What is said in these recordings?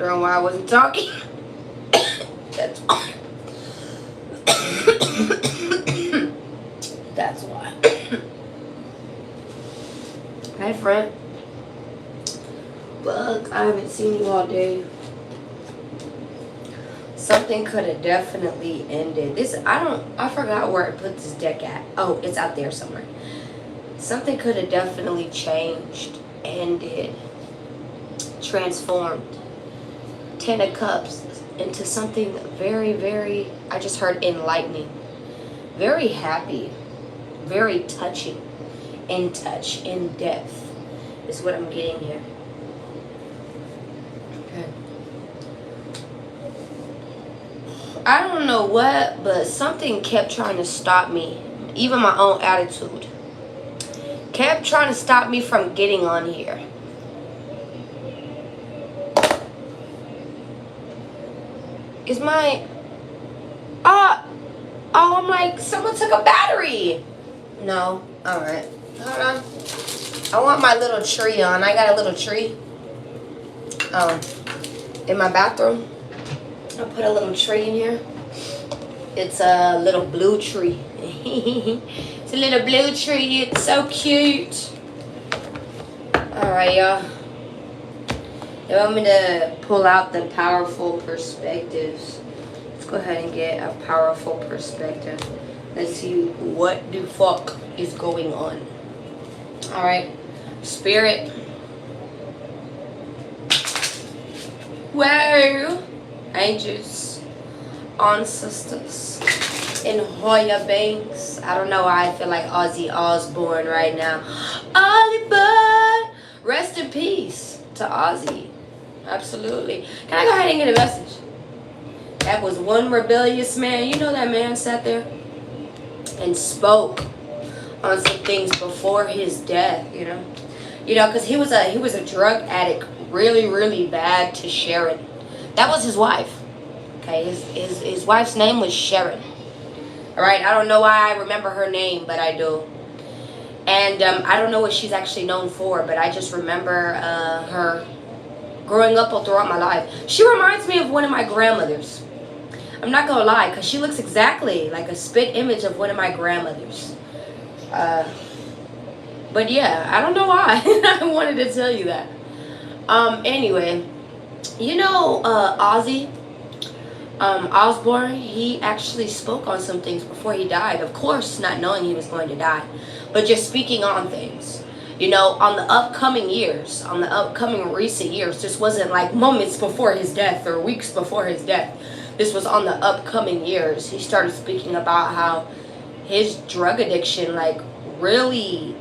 wondering why I wasn't talking. That's that's why. Hey, friend. Bug, I haven't seen you all day. Something could have definitely ended. I forgot where I put this deck at. Oh, it's out there somewhere. Something could have definitely changed, ended, transformed. 10 of Cups into something very, very, I just heard enlightening. Very happy. Very touching. In touch, in depth is what I'm getting here. Okay. I don't know what, but something kept trying to stop me. Even my own attitude. Kept trying to stop me from getting on here. Is my... Oh, I'm like, someone took a battery. No. Alright. Hold on. I want my little tree on. I got a little tree. In my bathroom. I put a little tree in here. It's a little blue tree. It's a little blue tree. It's so cute. Alright, y'all. They want me to pull out the powerful perspectives. Let's go ahead and get a powerful perspective. Let's see what the fuck is going on. Alright. Spirit. Whoa. Angels. Ancestors. In Hoya Banks. I don't know why I feel like Ozzy Osbourne right now. Ozzy Bud. Rest in peace to Ozzy. Absolutely. Can I go ahead and get a message? That was one rebellious man. You know that man sat there and spoke on some things before his death, you know, because he was a drug addict, really, really bad to Sharon. That was his wife. Okay, his wife's name was Sharon. All right, I don't know why I remember her name, but I do. And I don't know what she's actually known for, but I just remember her growing up all throughout my life. She reminds me of one of my grandmothers. I'm not gonna lie, because she looks exactly like a spit image of one of my grandmothers. But yeah, I don't know why. I wanted to tell you that. Anyway, you know, Ozzy Osbourne, he actually spoke on some things before he died. Of course, not knowing he was going to die, but just speaking on things. You know, on the upcoming years, on the upcoming recent years. This wasn't like moments before his death or weeks before his death. This was on the upcoming years. He started speaking about how his drug addiction, like, really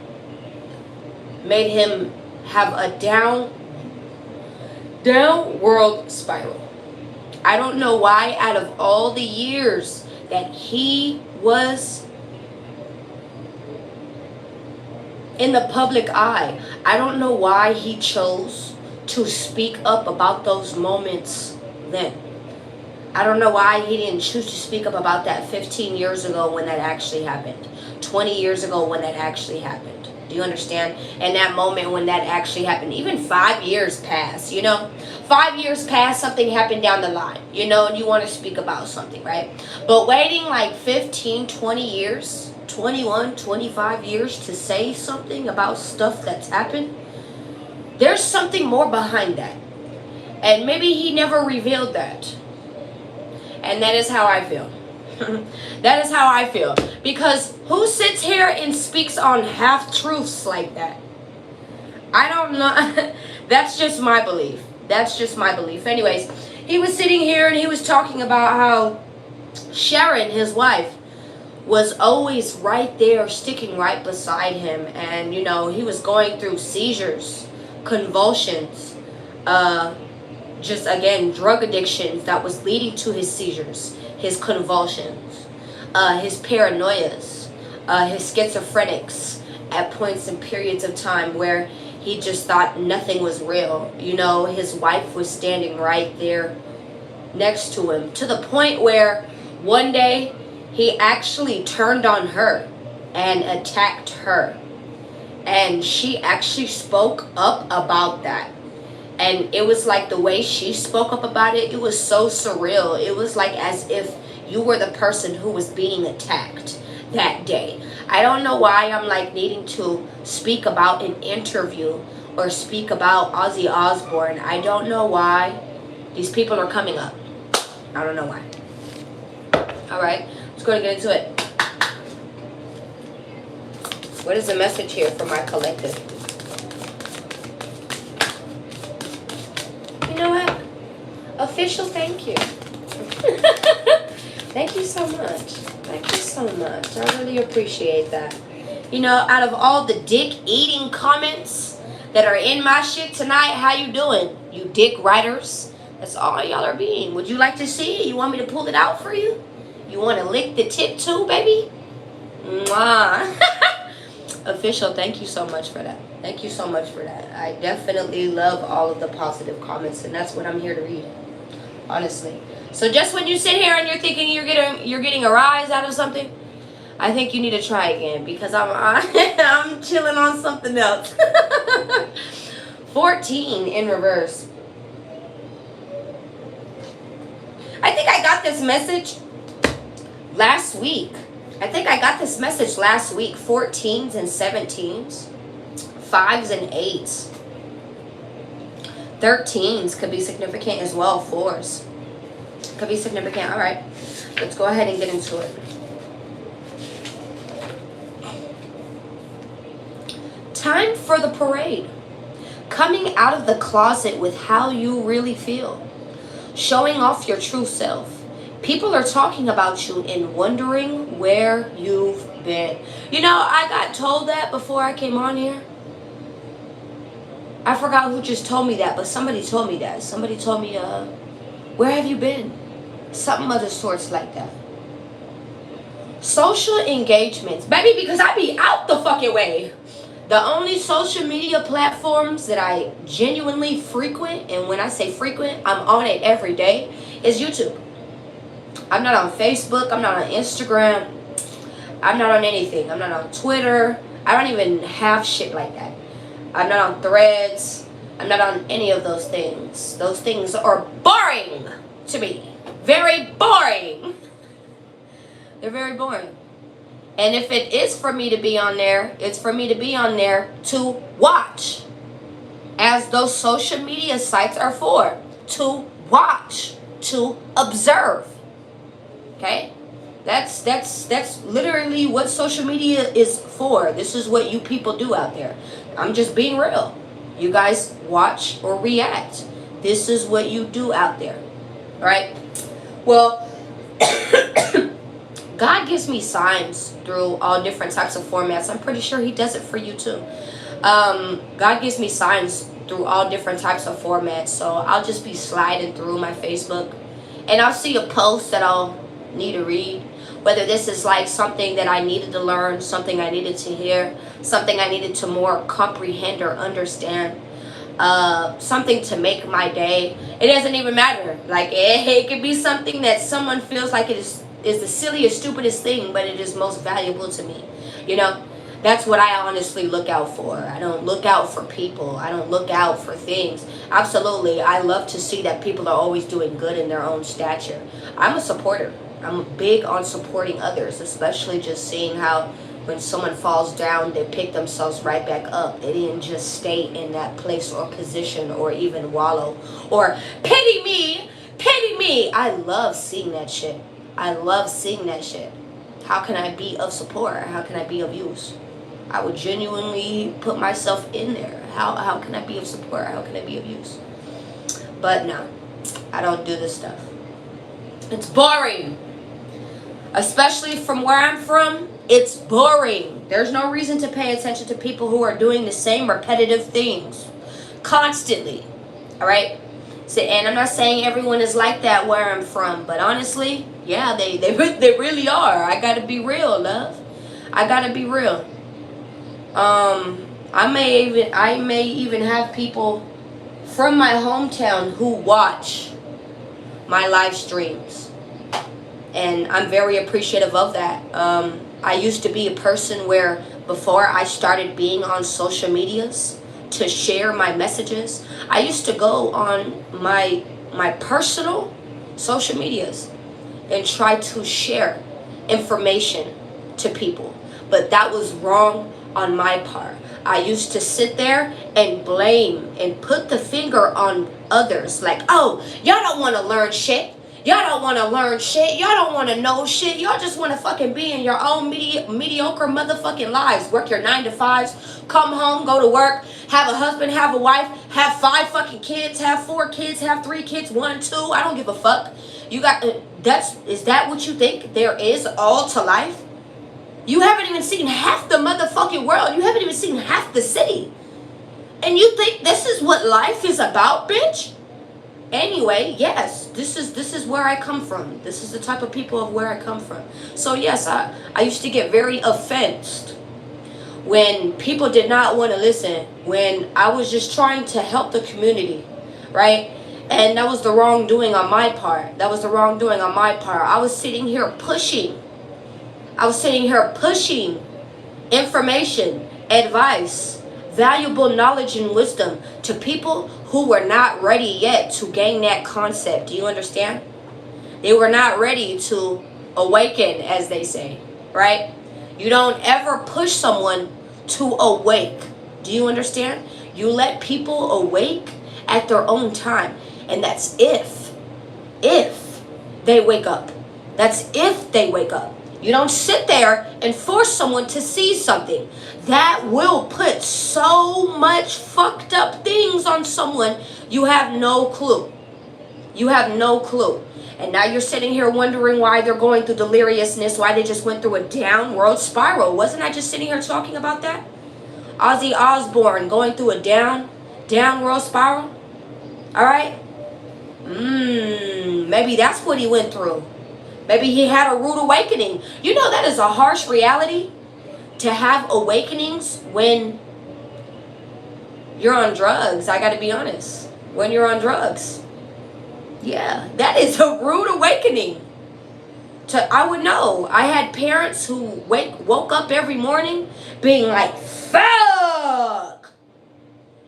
made him have a downward spiral. I don't know why, out of all the years that he was in the public eye, I don't know why he chose to speak up about those moments then. I don't know why he didn't choose to speak up about that 15 years ago when that actually happened. 20 years ago when that actually happened. Do you understand? And that moment when that actually happened. Even 5 years passed, you know? 5 years passed, something happened down the line, you know, and you want to speak about something, right? But waiting like 15, 20 years, 21, 25 years to say something about stuff that's happened, there's something more behind that. And maybe he never revealed that. And that is how I feel. That is how I feel. Because who sits here and speaks on half-truths like that? I don't know. That's just my belief. That's just my belief. Anyways, he was sitting here and he was talking about how Sharon, his wife, was always right there, sticking right beside him. And, you know, he was going through seizures, convulsions, just, again, drug addictions that was leading to his seizures, his convulsions, his paranoias, his schizophrenics at points and periods of time where he just thought nothing was real. You know, his wife was standing right there next to him, to the point where one day he actually turned on her and attacked her. And she actually spoke up about that. And it was like the way she spoke up about it, it was so surreal. It was like as if you were the person who was being attacked that day. I don't know why I'm like needing to speak about an interview or speak about Ozzy Osbourne. I don't know why these people are coming up. I don't know why. Alright, let's go and get into it. What is the message here for my collective? You know what? Official thank you. Thank you so much. Thank you so much. I really appreciate that. You know, out of all the dick eating comments that are in my shit tonight, how you doing? You dick writers. That's all y'all are being. Would you like to see it? You want me to pull it out for you? You want to lick the tip too, baby? Mwah. Official, thank you so much for that. Thank you so much for that. I definitely love all of the positive comments, and that's what I'm here to read. Honestly. So just when you sit here and you're thinking you're getting a rise out of something, I think you need to try again, because I'm chilling on something else. 14 in reverse. I think I got this message last week. 14s and 17s. 5s and 8s. 13s could be significant as well. 4s could be significant. All right. Let's go ahead and get into it. Time for the parade. Coming out of the closet with how you really feel. Showing off your true self. People are talking about you and wondering where you've been. You know, I got told that before I came on here. I forgot who just told me that, but somebody told me that. Somebody told me, where have you been? Something of the sorts like that. Social engagements. Baby, because I be out the fucking way. The only social media platforms that I genuinely frequent, and when I say frequent, I'm on it every day, is YouTube. I'm not on Facebook. I'm not on Instagram. I'm not on anything. I'm not on Twitter. I don't even have shit like that. I'm not on Threads. I'm not on any of those things. Those things are boring to me. Very boring. They're very boring. And if it is for me to be on there, it's for me to be on there to watch. As those social media sites are for. To watch. To observe. Okay? That's literally what social media is for. This is what you people do out there. I'm just being real. You guys watch or react. This is what you do out there. Right? Well, God gives me signs through all different types of formats. I'm pretty sure he does it for you too. God gives me signs through all different types of formats. So I'll just be sliding through my Facebook and I'll see a post that I'll need to read. Whether this is like something that I needed to learn, something I needed to hear, something I needed to more comprehend or understand, something to make my day. It doesn't even matter. Like it could be something that someone feels like it is the silliest, stupidest thing, but it is most valuable to me. You know, that's what I honestly look out for. I don't look out for people. I don't look out for things. Absolutely, I love to see that people are always doing good in their own stature. I'm a supporter. I'm big on supporting others, especially just seeing how when someone falls down, they pick themselves right back up. They didn't just stay in that place or position or even wallow or pity me, pity me. I love seeing that shit. I love seeing that shit. How can I be of support? How can I be of use? I would genuinely put myself in there. How can I be of support? How can I be of use? But no, I don't do this stuff. It's boring. Especially from where I'm from, it's boring. There's no reason to pay attention to people who are doing the same repetitive things constantly. All right? So, and I'm not saying everyone is like that where I'm from, but honestly, yeah, they really are. I gotta be real, love. I gotta be real. I may even have people from my hometown who watch my live streams. And I'm very appreciative of that. I used to be a person where before I started being on social medias, to share my messages, I used to go on my personal social medias and try to share information to people. But that was wrong on my part. I used to sit there and blame and put the finger on others. Like, oh, y'all don't want to learn shit. Y'all don't want to learn shit. Y'all don't want to know shit. Y'all just want to fucking be in your own mediocre motherfucking lives. Work your 9 to 5s. Come home, go to work. Have a husband, have a wife. Have 5 fucking kids. Have 4 kids. Have 3 kids. 1, 2. I don't give a fuck. You got... Is that what you think there is all to life? You haven't even seen half the motherfucking world. You haven't even seen half the city. And you think this is what life is about, bitch? Anyway, yes, this is where I come from. This is the type of people of where I come from. So yes, I used to get very offended when people did not want to listen, when I was just trying to help the community, right? And that was the wrongdoing on my part. That was the wrongdoing on my part. I was sitting here pushing information, advice, valuable knowledge and wisdom to people who were not ready yet to gain that concept. Do you understand? They were not ready to awaken, as they say, right? You don't ever push someone to awake. Do you understand? You let people awake at their own time. And that's if they wake up. That's if they wake up. You don't sit there and force someone to see something. That will put so much fucked up things on someone. You have no clue. You have no clue. And now you're sitting here wondering why they're going through deliriousness, why they just went through a downward spiral. Wasn't I just sitting here talking about that? Ozzy Osbourne going through a downward spiral? All right? Maybe that's what he went through. Maybe he had a rude awakening. You know, that is a harsh reality, to have awakenings when you're on drugs. I got to be honest. When you're on drugs. Yeah, that is a rude awakening. I would know. I had parents who woke up every morning being like, fuck,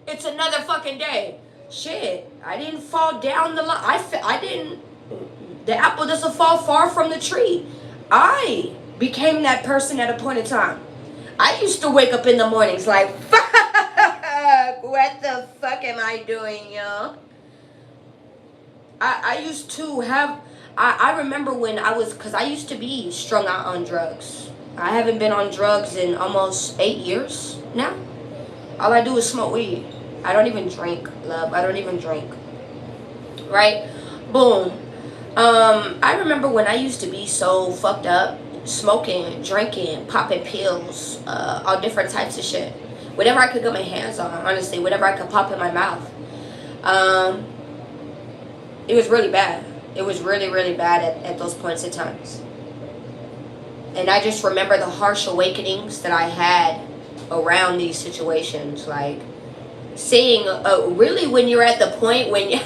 it's another fucking day. Shit, I didn't fall down the line. I didn't. The apple doesn't fall far from the tree. I became that person at a point in time. I used to wake up in the mornings like, fuck, what the fuck am I doing, yo? I used to have, I remember when because I used to be strung out on drugs. I haven't been on drugs in almost 8 years now. All I do is smoke weed. I don't even drink, love. I don't even drink. Right? Boom. I remember when I used to be so fucked up, smoking, drinking, popping pills, all different types of shit. Whatever I could get my hands on, honestly, whatever I could pop in my mouth. It was really bad. It was really, really bad at those points in times. And I just remember the harsh awakenings that I had around these situations. Like, seeing, really when you're at the point when you,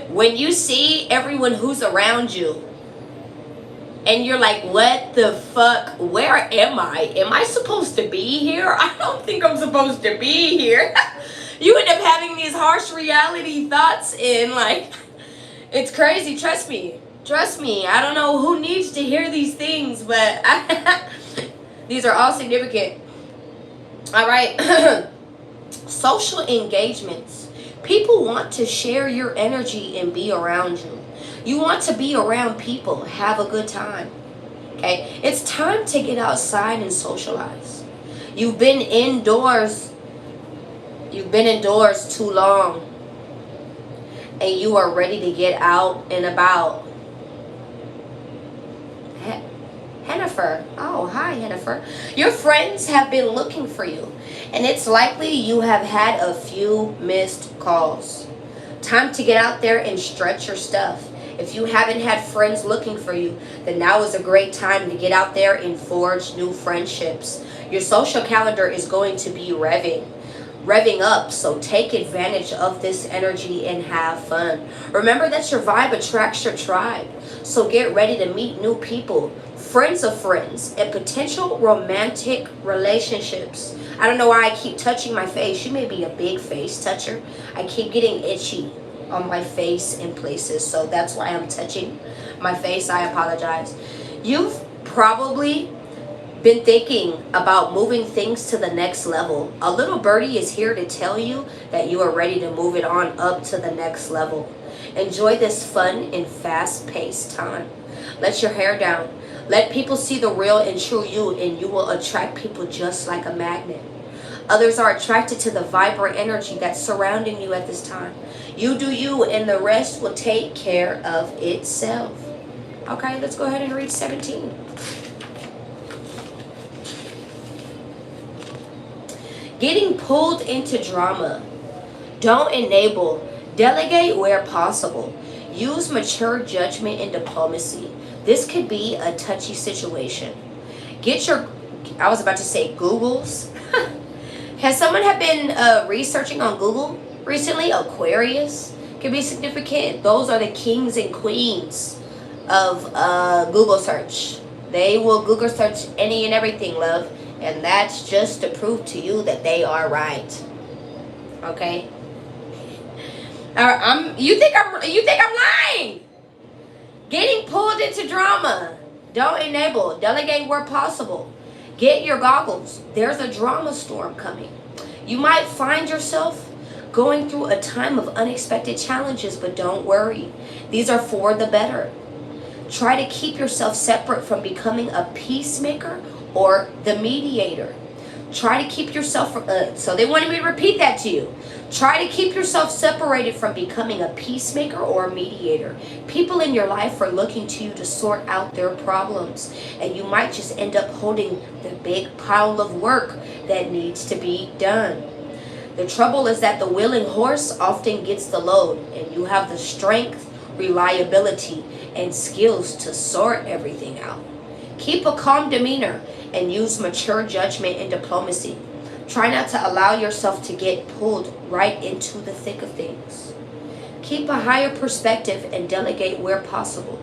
when you see everyone who's around you, and you're like, what the fuck? Where am I? Am I supposed to be here? I don't think I'm supposed to be here. You end up having these harsh reality thoughts, and like, it's crazy. Trust me. Trust me. I don't know who needs to hear these things, but these are all significant. All right. Social engagements. People want to share your energy and be around you. You want to be around people, have a good time. Okay? It's time to get outside and socialize. You've been indoors too long. And you are ready to get out and about. Hennifer. Oh, hi, Hennifer. Your friends have been looking for you. And it's likely you have had a few missed calls. Time to get out there and stretch your stuff. If you haven't had friends looking for you, then now is a great time to get out there and forge new friendships. Your social calendar is going to be revving up, so take advantage of this energy and have fun. Remember that your vibe attracts your tribe, so get ready to meet new people, friends of friends, and potential romantic relationships. I don't know why I keep touching my face. You may be a big face toucher. I keep getting itchy on my face in places, so that's why I'm touching my face. I apologize. You've probably been thinking about moving things to the next level. A little birdie is here to tell you that you are ready to move it on up to the next level. Enjoy this fun and fast-paced time. Let your hair down. Let people see the real and true you, and you will attract people just like a magnet. Others are attracted to the vibrant energy that's surrounding you at this time. You do you, and the rest will take care of itself. Okay, let's go ahead and read 17. Getting pulled into drama. Don't enable. Delegate where possible. Use mature judgment and diplomacy. This could be a touchy situation. Get your, I was about to say Googles. Has someone have been researching on Google recently? Aquarius could be significant. Those are the kings and queens of Google search. They will Google search any and everything, love. And that's just to prove to you that they are right. Okay? You think I'm lying? Getting pulled into drama. Don't enable. Delegate where possible. Get your goggles. There's a drama storm coming. You might find yourself going through a time of unexpected challenges, but don't worry. These are for the better. Try to keep yourself separate from becoming a peacemaker or the mediator. Try to keep yourself, so they wanted me to repeat that to you. Try to keep yourself separated from becoming a peacemaker or a mediator. People in your life are looking to you to sort out their problems, and you might just end up holding the big pile of work that needs to be done. The trouble is that the willing horse often gets the load, and you have the strength, reliability, and skills to sort everything out. Keep a calm demeanor and use mature judgment and diplomacy. Try not to allow yourself to get pulled right into the thick of things. Keep a higher perspective and delegate where possible.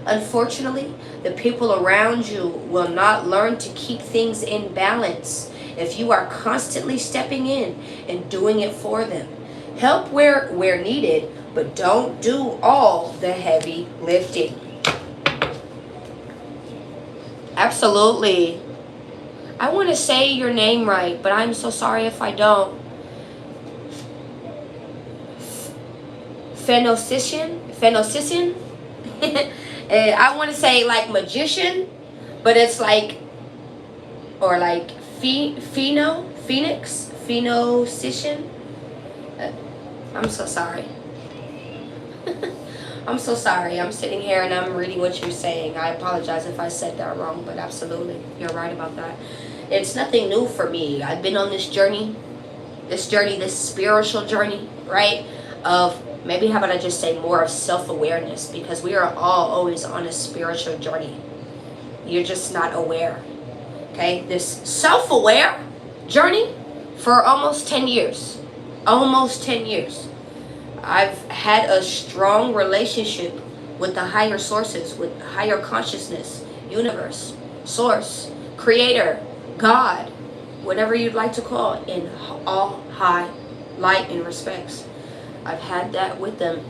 Unfortunately, the people around you will not learn to keep things in balance if you are constantly stepping in and doing it for them. Help where needed, but don't do all the heavy lifting. Absolutely. I want to say your name right, but I'm so sorry if I don't. Phenocician? I want to say like magician, but it's like, or like phenocician. I'm so sorry. I'm so sorry. I'm sitting here and I'm reading what you're saying. I apologize if I said that wrong, but absolutely, you're right about that. It's nothing new for me. I've been on this journey, this spiritual journey, right? Of maybe, how about I just say more of self-awareness, because we are all always on a spiritual journey. You're just not aware. Okay? This self-aware journey for almost 10 years. Almost 10 years. I've had a strong relationship with the higher sources, with higher consciousness, universe, source, creator, God, whatever you'd like to call it, in all high light and respects. I've had that with them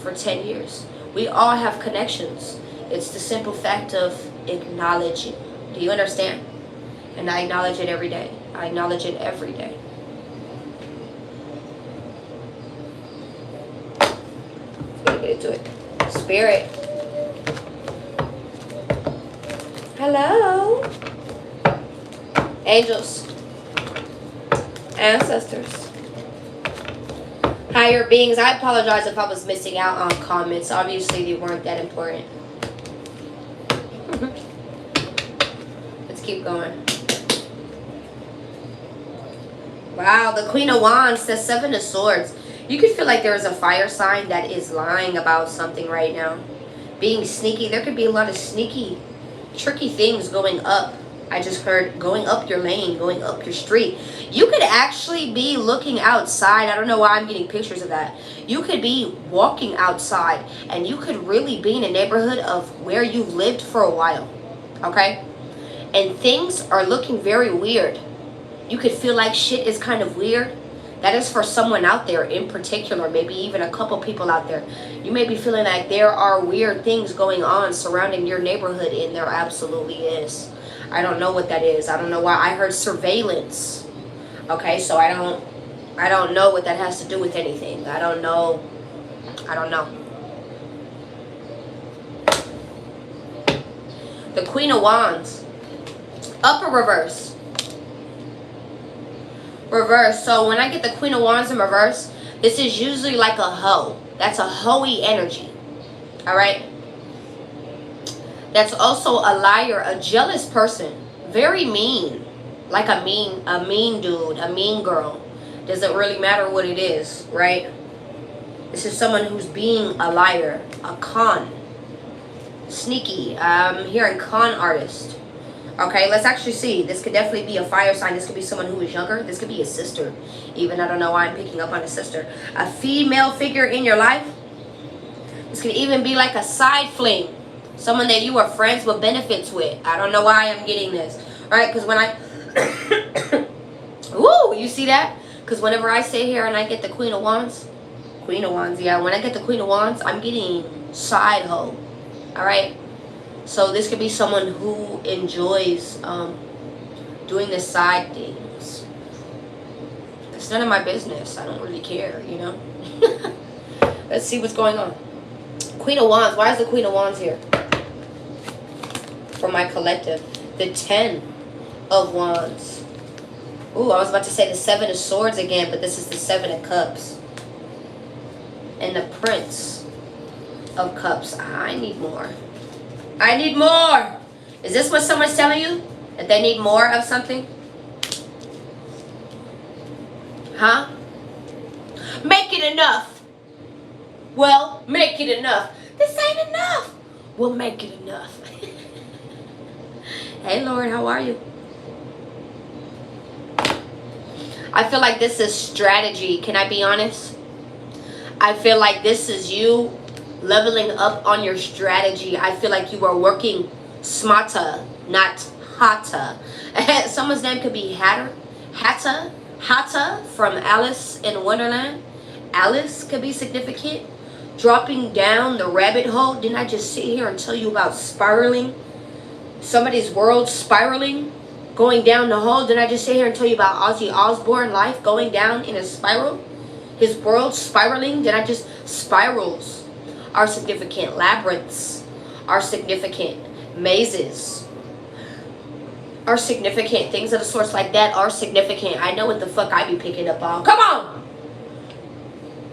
for 10 years. We all have connections. It's the simple fact of acknowledging. Do you understand? And I acknowledge it every day. I acknowledge it every day. Let's get into it. Spirit. Hello. Angels. Ancestors. Higher beings. I apologize if I was missing out on comments. Obviously, they weren't that important. Let's keep going. Wow, the Queen of Wands, the Seven of Swords. You could feel like there is a fire sign that is lying about something right now. Being sneaky. There could be a lot of sneaky, tricky things going up. I just heard going up your lane, going up your street. You could actually be looking outside. I don't know why I'm getting pictures of that. You could be walking outside and you could really be in a neighborhood of where you've lived for a while. Okay? And things are looking very weird. You could feel like shit is kind of weird. That is for someone out there in particular, maybe even a couple people out there. You may be feeling like there are weird things going on surrounding your neighborhood, and there absolutely is. I don't know what that is. I don't know why. I heard surveillance. Okay, so I don't know what that has to do with anything. I don't know. I don't know. The Queen of Wands. Upper reverse. Reverse. So when I get the Queen of Wands in reverse, this is usually like a hoe. That's a hoey energy. Alright? That's also a liar, a jealous person. Very mean. Like a mean dude, a mean girl. Doesn't really matter what it is, right? This is someone who's being a liar, a con. Sneaky. I'm hearing con artist. Okay, let's actually see. This could definitely be a fire sign. This could be someone who is younger. This could be a sister. Even, I don't know why I'm picking up on a sister. A female figure in your life. This could even be like a side fling. Someone that you are friends with benefits with. I don't know why I'm getting this. Right, because when I... Woo, you see that? Because whenever I sit here and I get the Queen of Wands. Queen of Wands, yeah. When I get the Queen of Wands, I'm getting side hoe. Alright? So this could be someone who enjoys doing the side things. It's none of my business. I don't really care, you know. Let's see what's going on. Queen of Wands. Why is the Queen of Wands here? For my collective. The 10 of Wands. Ooh, I was about to say the 7 of Swords again, but this is the 7 of Cups. And the Prince of Cups. I need more. I need more. Is this what someone's telling you? That they need more of something? Huh? Make it enough. Well, make it enough. This ain't enough. We'll make it enough. Hey, Lord, how are you? I feel like this is strategy. Can I be honest? I feel like this is you leveling up on your strategy. I feel like you are working smarter, not hotter. Someone's name could be Hatter. Hatta from Alice in Wonderland. Alice could be significant. Dropping down the rabbit hole. Didn't I just sit here and tell you about spiraling? Somebody's world spiraling. Going down the hole. Didn't I just sit here and tell you about Ozzy Osbourne life going down in a spiral? His world spiraling. Did I just... Spirals are significant. Labyrinths are significant. Mazes are significant. Things of the sorts like that are significant. I know what the fuck I be picking up on. Come on!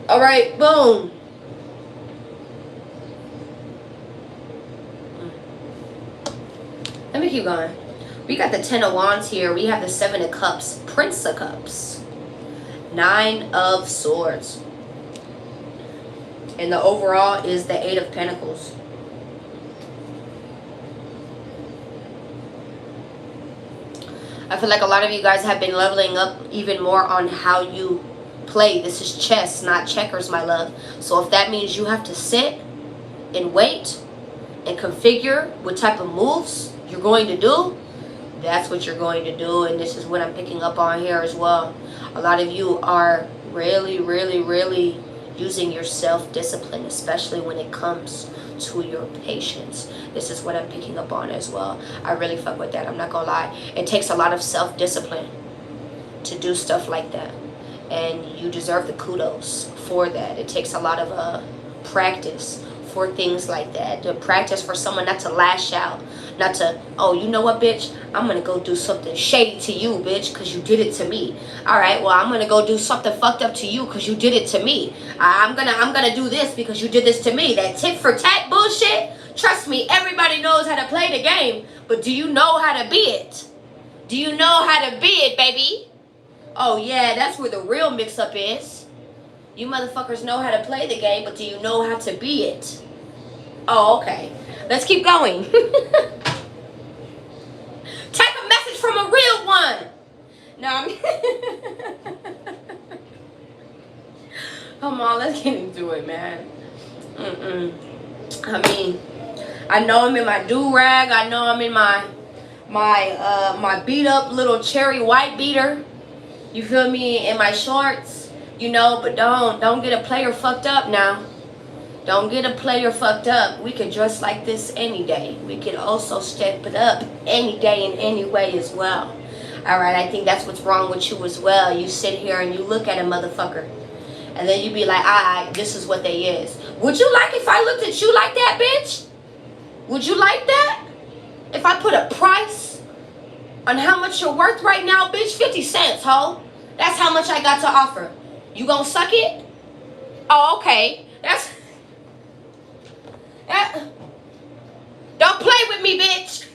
Alright, boom. Let me keep going. We got the 10 of Wands here. We have the 7 of Cups. Prince of Cups. 9 of Swords. And the overall is the 8 of Pentacles. I feel like a lot of you guys have been leveling up even more on how you play. This is chess, not checkers, my love. So if that means you have to sit and wait and configure what type of moves you're going to do, that's what you're going to do. And this is what I'm picking up on here as well. A lot of you are really, really, really using your self-discipline, especially when it comes to your patience. This is what I'm picking up on as well. I really fuck with that. I'm not gonna lie. It takes a lot of self-discipline to do stuff like that. And you deserve the kudos for that. It takes a lot of practice for things like that. To practice for someone not to lash out. Not to, oh, you know what, bitch? I'm going to go do something shady to you, bitch, because you did it to me. All right, well, I'm going to go do something fucked up to you because you did it to me. I'm gonna do this because you did this to me. That tit for tat bullshit, trust me, everybody knows how to play the game. But do you know how to be it? Do you know how to be it, baby? Oh, yeah, that's where the real mix-up is. You motherfuckers know how to play the game, but do you know how to be it? Oh, okay. Let's keep going. Take a message from a real one. No, I'm... Come on, let's get into it, man. I mean, I know I'm in my do-rag. I know I'm in my beat up little cherry white beater. You feel me? In my shorts. You know, but don't get a player fucked up now. Don't get a player fucked up. We can dress like this any day. We can also step it up any day in any way as well. Alright, I think that's what's wrong with you as well. You sit here and you look at a motherfucker. And then you be like, alright, this is what they is. Would you like if I looked at you like that, bitch? Would you like that? If I put a price on how much you're worth right now, bitch, 50 cents, ho. That's how much I got to offer. You gonna suck it? Oh, okay. That's... Don't play with me, bitch.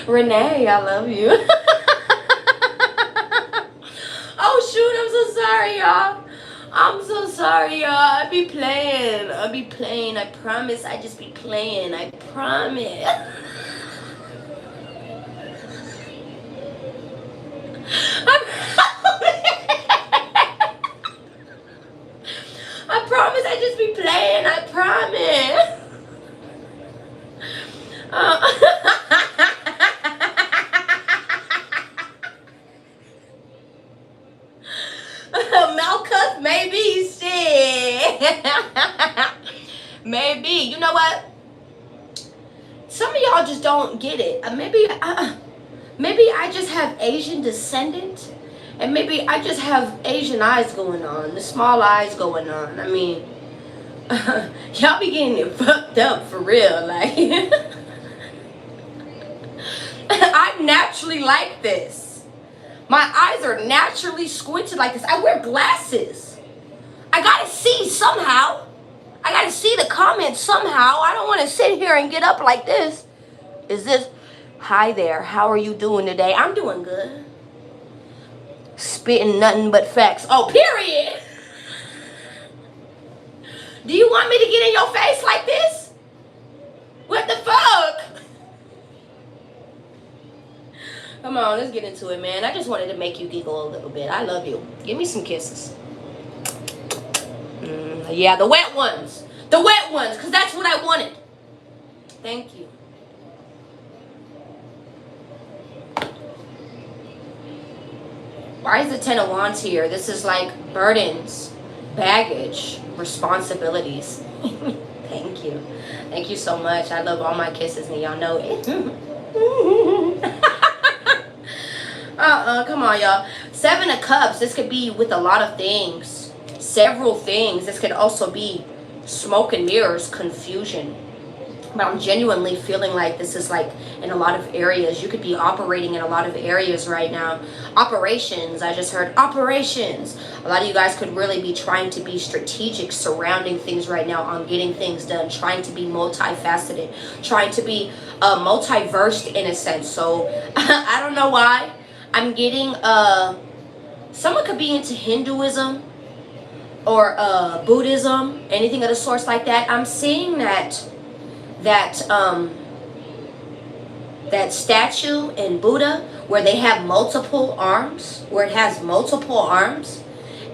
Renee, I love you. Oh, shoot, I'm so sorry, y'all. I'm so sorry, y'all. I be playing. I promise I just be playing. I promise. I promise I just be playing. I promise. Malcuth, maybe, shit. Maybe. You know what? Some of y'all just don't get it. Maybe I just have Asian descendant. And maybe I just have Asian eyes going on. The small eyes going on. I mean, y'all be getting it fucked up for real. Like, I'm naturally like this. My eyes are naturally squinted like this. I wear glasses. I gotta see somehow. I gotta see the comments somehow. I don't want to sit here and get up like this. Is this, hi there, how are you doing today? I'm doing good. Spitting nothing but facts. Oh, period. Do you want me to get in your face like this? What the fuck? Come on, let's get into it, man. I just wanted to make you giggle a little bit. I love you. Give me some kisses. Yeah, the wet ones. The wet ones, because that's what I wanted. Thank you. Why is the 10 of Wands here? This is like burdens, baggage, responsibilities. Thank you. Thank you so much. I love all my kisses and y'all know it. Come on, y'all. 7 of Cups. This could be with a lot of things. Several things. This could also be smoke and mirrors, confusion. But I'm genuinely feeling like this is like in a lot of areas. You could be operating in a lot of areas right now. Operations. I just heard operations. A lot of you guys could really be trying to be strategic surrounding things right now on getting things done. Trying to be multifaceted. Trying to be multiversed in a sense. So I don't know why. I'm getting someone could be into Hinduism or Buddhism. Anything of the sorts like that. I'm seeing that statue in Buddha where they have multiple arms, where it has multiple arms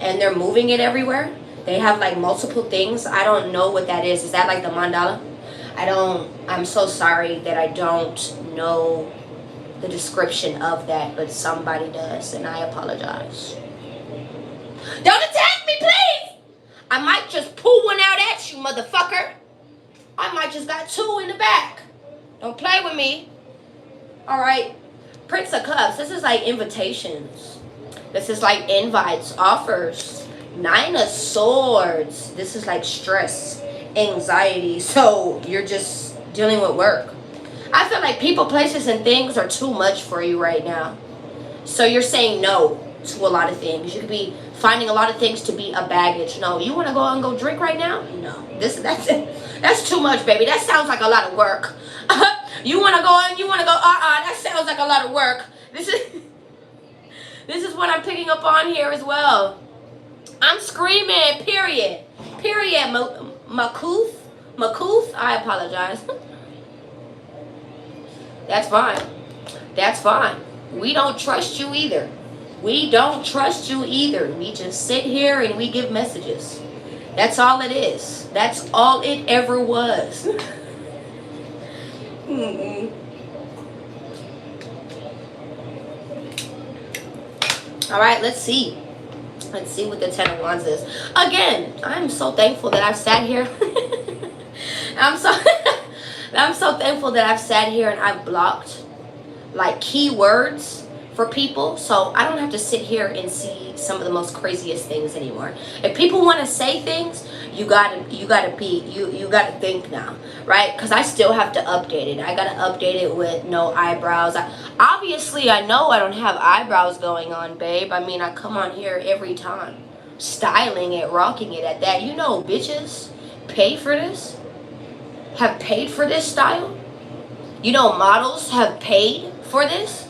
and they're moving it everywhere. They have like multiple things. I don't know what that is. Is that like the mandala? I'm so sorry that I don't know the description of that, but somebody does and I apologize. Don't attack me, please! I might just pull one out at you, motherfucker. I might just got 2 in the back. Don't play with me. Alright. Prince of Cups. This is like invitations. This is like invites, offers. 9 of Swords. This is like stress, anxiety. So you're just dealing with work. I feel like people, places, and things are too much for you right now. So you're saying no to a lot of things. You could be finding a lot of things to be a baggage. No, you want to go out and go drink right now? No. That's too much, baby. That sounds like a lot of work. You want to go and you want to go, that sounds like a lot of work. This is what I'm picking up on here as well. I'm screaming, period. Period, Makuth, I apologize. That's fine. That's fine. We don't trust you either. We don't trust you either. We just sit here and we give messages. That's all it is. That's all it ever was. Mm-mm. All right, let's see. Let's see what the Ten of Wands is. Again, I'm so thankful that I've sat here. I'm so I'm so thankful that I've sat here and I've blocked like keywords for people, so I don't have to sit here and see some of the most craziest things anymore. If people want to say things, you gotta think now, right? Because I still have to update it. I gotta update it with no eyebrows. Obviously I know I don't have eyebrows going on, babe. I mean, I come on here every time styling it, rocking it at that. You know, bitches pay for this, have paid for this style. You know, models have paid for this.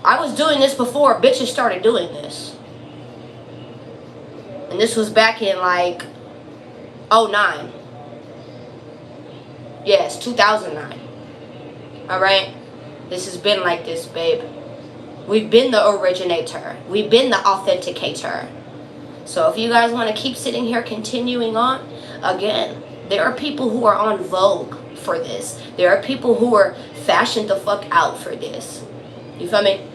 I was doing this before bitches started doing this. And this was back in like 09. Yes, 2009. Alright? This has been like this, babe. We've been the originator. We've been the authenticator. So if you guys want to keep sitting here continuing on, again, there are people who are on Vogue for this. There are people who are fashioned the fuck out for this. You feel me?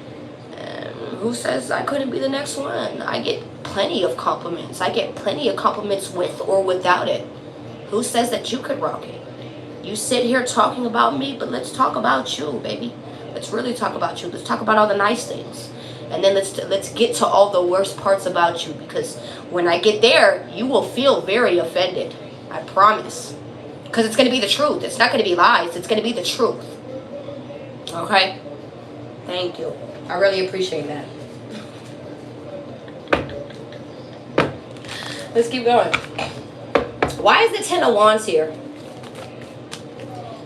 Who says I couldn't be the next one? I get plenty of compliments. I get plenty of compliments with or without it. Who says that you could rock it? You sit here talking about me, but let's talk about you, baby. Let's really talk about you. Let's talk about all the nice things. And then let's get to all the worst parts about you, because when I get there, you will feel very offended. I promise. Because it's going to be the truth. It's not going to be lies. It's going to be the truth. Okay? Thank you. I really appreciate that. Let's keep going. Why is the Ten of Wands here?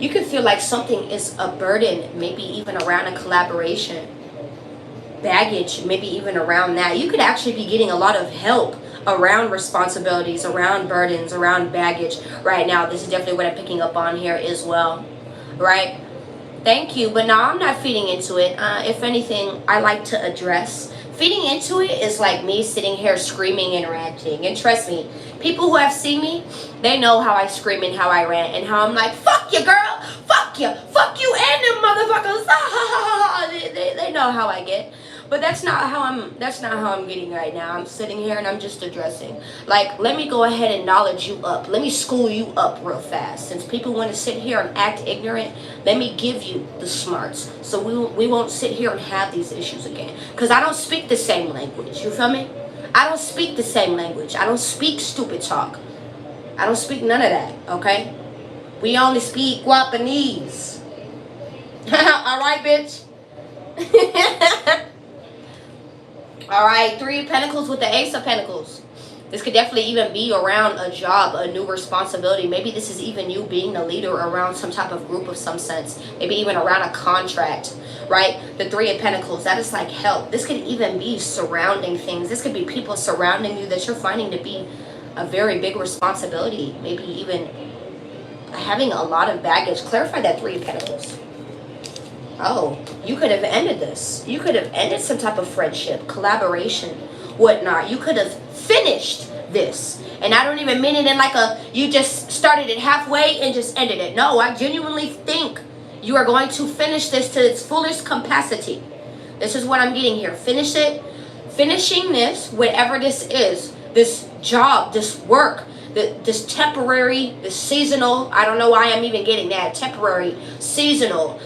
You could feel like something is a burden, maybe even around a collaboration. Baggage, maybe even around that. You could actually be getting a lot of help around responsibilities, around burdens, around baggage right now. This is definitely what I'm picking up on here as well. Right? Thank you, but no, I'm not feeding into it. If anything, I like to address. Feeding into it is like me sitting here screaming and ranting. And trust me, people who have seen me, they know how I scream and how I rant and how I'm like, fuck you, girl, fuck you and them motherfuckers. They know how I get. But that's not how I'm getting right now. I'm sitting here and I'm just addressing. Like, let me go ahead and knowledge you up. Let me school you up real fast. Since people want to sit here and act ignorant, let me give you the smarts. So we won't sit here and have these issues again. Because I don't speak the same language. You feel me? I don't speak the same language. I don't speak stupid talk. I don't speak none of that, okay? We only speak Guapanese. Alright, bitch? Alright, Three of Pentacles with the Ace of Pentacles. This could definitely even be around a job, a new responsibility. Maybe this is even you being the leader around some type of group of some sense. Maybe even around a contract, right? The Three of Pentacles, that is like help. This could even be surrounding things. This could be people surrounding you that you're finding to be a very big responsibility. Maybe even having a lot of baggage. Clarify that Three of Pentacles. Oh, you could have ended this. You could have ended some type of friendship, collaboration, whatnot. You could have finished this. And I don't even mean it in like you just started it halfway and just ended it. No, I genuinely think you are going to finish this to its fullest capacity. This is what I'm getting here. Finish it. Finishing this, whatever this is, this job, this work, this temporary, this seasonal, I don't know why I'm even getting that, temporary, seasonal,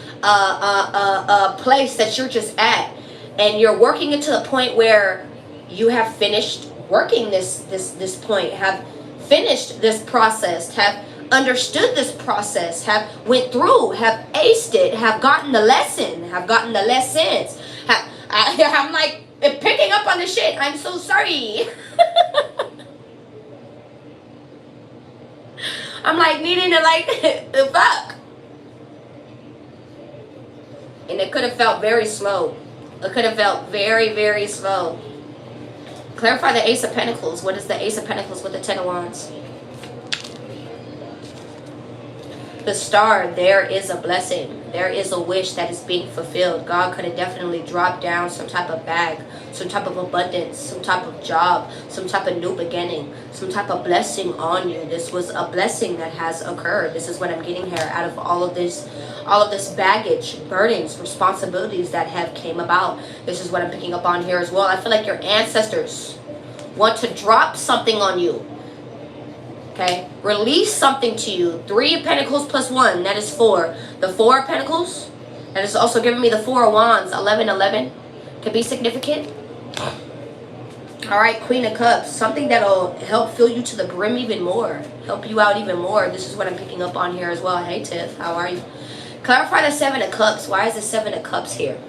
place that you're just at, and you're working it to the point where you have finished working this point, have finished this process, have understood this process, have went through, have aced it, have gotten the lesson, have gotten the lessons. I'm like picking up on the shit. I'm so sorry. I'm like needing to like fuck. And it could have felt very slow. It could have felt very, very slow. Clarify the Ace of Pentacles. What is the Ace of Pentacles with the Ten of Wands? The Star. There is a blessing. There is a wish that is being fulfilled. God could have definitely dropped down some type of bag, some type of abundance, some type of job, some type of new beginning, some type of blessing on you. This was a blessing that has occurred. This is what I'm getting here out of all of this baggage, burdens, responsibilities that have came about. This is what I'm picking up on here as well. I feel like your ancestors want to drop something on you. Okay, release something to you. 3 of Pentacles plus 1, that is 4. The 4 of Pentacles, that is also giving me the 4 of Wands. 11 could be significant. All right, Queen of Cups, something that'll help fill you to the brim even more, help you out even more. This is what I'm picking up on here as well. Hey Tiff, how are you? Clarify the 7 of Cups. Why is the 7 of Cups here?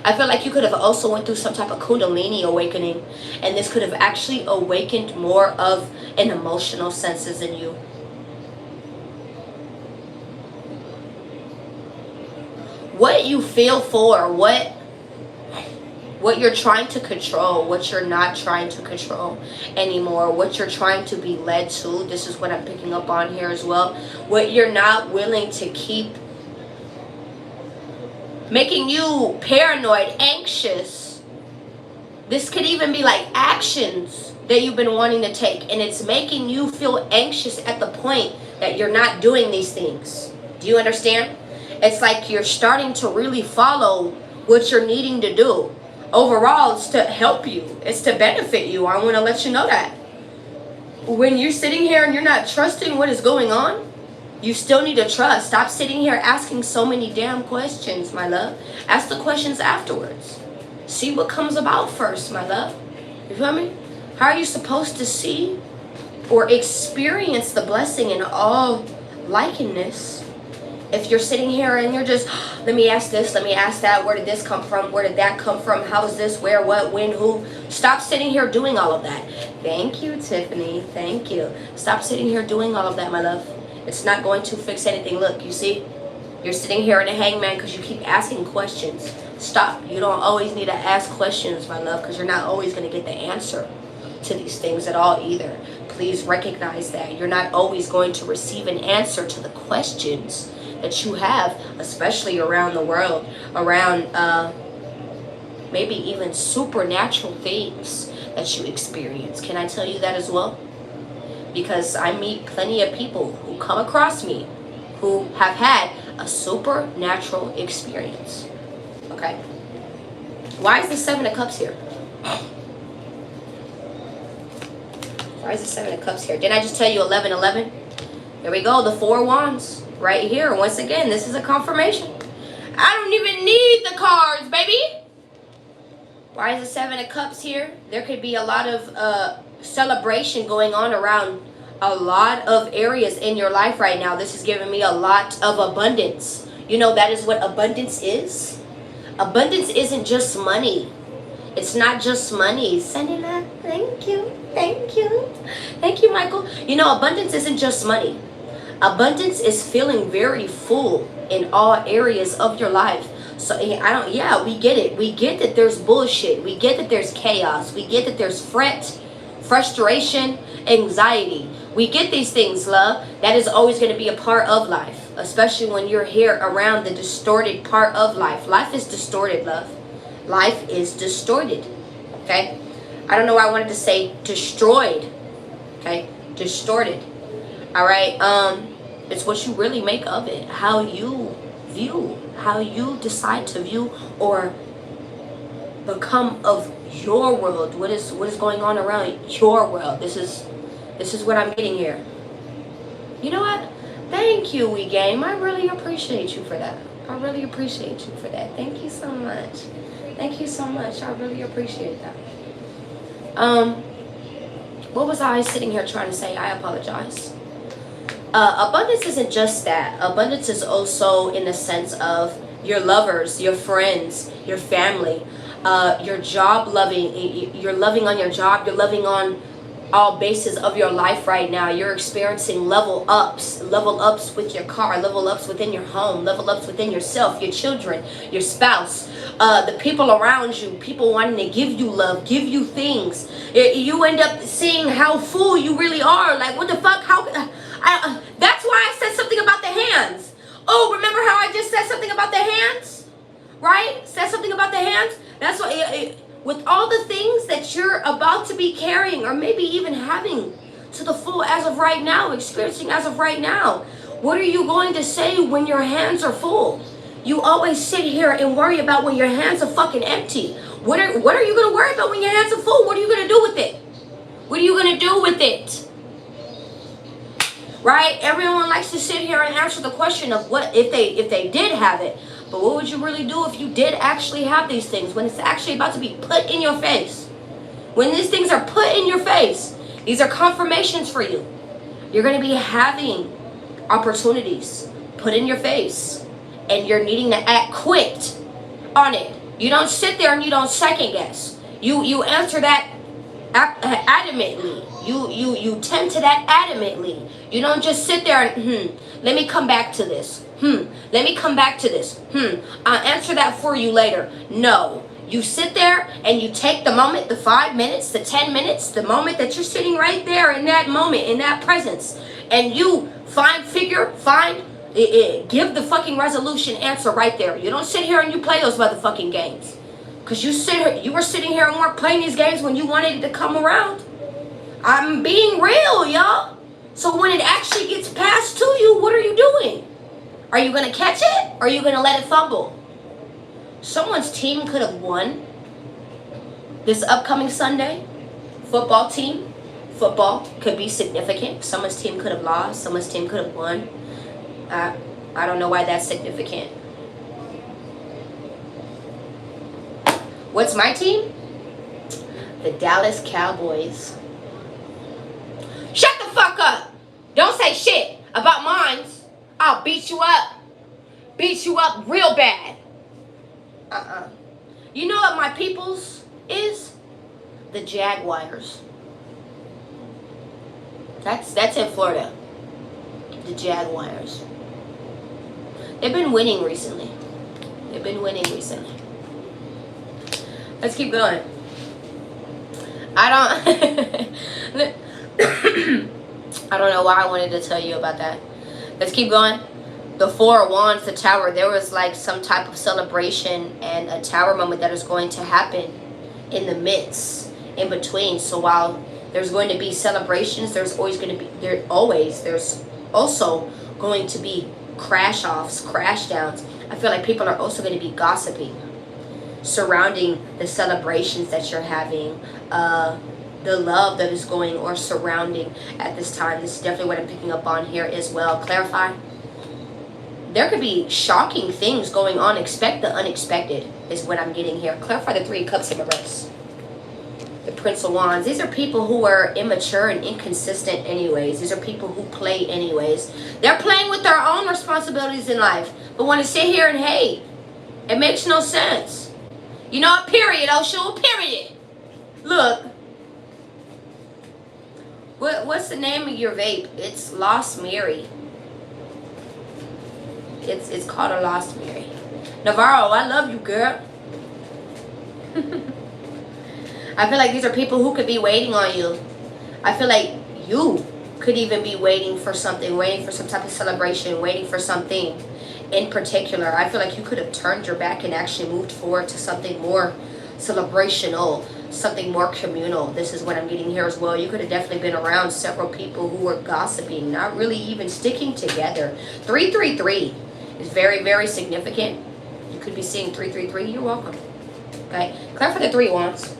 I feel like you could have also went through some type of Kundalini awakening, and this could have actually awakened more of an emotional senses in you. What you feel for, what you're trying to control, what you're not trying to control anymore, what you're trying to be led to. This is what I'm picking up on here as well. What you're not willing to keep making you paranoid, anxious. This could even be like actions that you've been wanting to take, and it's making you feel anxious at the point that you're not doing these things. Do you understand? It's like you're starting to really follow what you're needing to do. Overall, it's to help you. It's to benefit you. I want to let you know that. When you're sitting here and you're not trusting what is going on, you still need to trust. Stop sitting here asking so many damn questions, my love. Ask the questions afterwards. See what comes about first, my love. You feel me? How are you supposed to see or experience the blessing in all likeness if you're sitting here and you're just, let me ask this, let me ask that, where did this come from, where did that come from, how is this, where, what, when, who? Stop sitting here doing all of that. Thank you, Tiffany. Thank you. Stop sitting here doing all of that, my love. It's not going to fix anything. Look, you see, you're sitting here in a hangman because you keep asking questions. Stop. You don't always need to ask questions, my love, because you're not always going to get the answer to these things at all either. Please recognize that. You're not always going to receive an answer to the questions that you have, especially around the world, around maybe even supernatural things that you experience. Can I tell you that as well? Because I meet plenty of people who come across me who have had a supernatural experience. Okay. Why is the 7 of Cups here? Why is the 7 of Cups here? Didn't I just tell you 11? There we go. The 4 of Wands right here. Once again, this is a confirmation. I don't even need the cards, baby. Why is the 7 of Cups here? There could be a lot of celebration going on around a lot of areas in your life right now. This is giving me a lot of abundance. You know, that is what abundance is. Abundance isn't just money. It's not just money. Sending that. Thank you. Thank you. Thank you, Michael. You know, abundance isn't just money. Abundance is feeling very full in all areas of your life. So we get it. We get that there's bullshit. We get that there's chaos. We get that there's frustration, anxiety. We get these things, love. That is always going to be a part of life, especially when you're here around the distorted part of life. Life is distorted, love. Life is distorted. Okay? I don't know why I wanted to say destroyed. Okay? Distorted. All right? It's what you really make of it. How you view, how you decide to view or become of your world. What is going on around your world? This is what I'm getting here. You know what? Thank you, We Game. I really appreciate you for that. I really appreciate you for that. Thank you so much. Thank you so much. I really appreciate that. What was I sitting here trying to say? I apologize. Abundance isn't just that. Abundance is also in the sense of your lovers, your friends, your family, your job loving. You're loving on your job. You're loving on all bases of your life right now. You're experiencing level ups with your car, level ups within your home, level ups within yourself, your children, your spouse, the people around you, people wanting to give you love, give you things. You end up seeing how full you really are. Like, what the fuck? That's why I said something about the hands. Oh, remember how I just said something about the hands? Right? Said something about the hands? That's what, with all the things that you're about to be carrying, or maybe even having to the full as of right now, experiencing as of right now, what are you going to say when your hands are full? You always sit here and worry about when your hands are fucking empty. What are you going to worry about when your hands are full? What are you going to do with it? What are you going to do with it? Right? Everyone likes to sit here and answer the question of what if they did have it. But what would you really do if you did actually have these things? When it's actually about to be put in your face. When these things are put in your face, these are confirmations for you. You're going to be having opportunities put in your face. And you're needing to act quick on it. You don't sit there and you don't second guess. You answer that adamantly. You tend to that adamantly. You don't just sit there and let me come back to this. Let me come back to this. I'll answer that for you later. No. You sit there and you take the moment, the 5 minutes, the 10 minutes, the moment that you're sitting right there in that moment, in that presence, and you give the fucking resolution answer right there. You don't sit here and you play those motherfucking games. Because you were sitting here and weren't playing these games when you wanted it to come around. I'm being real, y'all. So when it actually gets passed to you, what are you doing? Are you going to catch it? Or are you going to let it fumble? Someone's team could have won this upcoming Sunday. Football team. Football could be significant. Someone's team could have lost. Someone's team could have won. I don't know why that's significant. What's my team? The Dallas Cowboys. Shut the fuck up. Don't say shit about mine. I'll beat you up. Beat you up real bad. You know what my people's is? The Jaguars. That's in Florida. The Jaguars. They've been winning recently. Let's keep going. I don't know why I wanted to tell you about that. Let's keep going. The Four of Wands, the Tower, there was like some type of celebration and a tower moment that is going to happen in the midst, in between. So while there's going to be celebrations, there's also going to be crash offs, crash downs. I feel like people are also going to be gossiping surrounding the celebrations that you're having, the love that is going or surrounding at this time. This is definitely what I'm picking up on here as well. Clarify. There could be shocking things going on. Expect the unexpected is what I'm getting here. Clarify the Three of Cups in reverse. The Prince of Wands. These are people who are immature and inconsistent anyways. These are people who play anyways. They're playing with their own responsibilities in life, but want to sit here and hate. It makes no sense. You know what? Period, Osho. Period. Look. What's the name of your vape? It's Lost Mary. It's called a Lost Mary. Navarro, I love you, girl. I feel like these are people who could be waiting on you. I feel like you could even be waiting for something, waiting for some type of celebration, waiting for something in particular. I feel like you could have turned your back and actually moved forward to something more celebrational, something more communal. This is what I'm getting here as well. You could have definitely been around several people who were gossiping, not really even sticking together. 333 is very, very significant. You could be seeing 333. You're welcome. Okay, clarify the Three of Wands.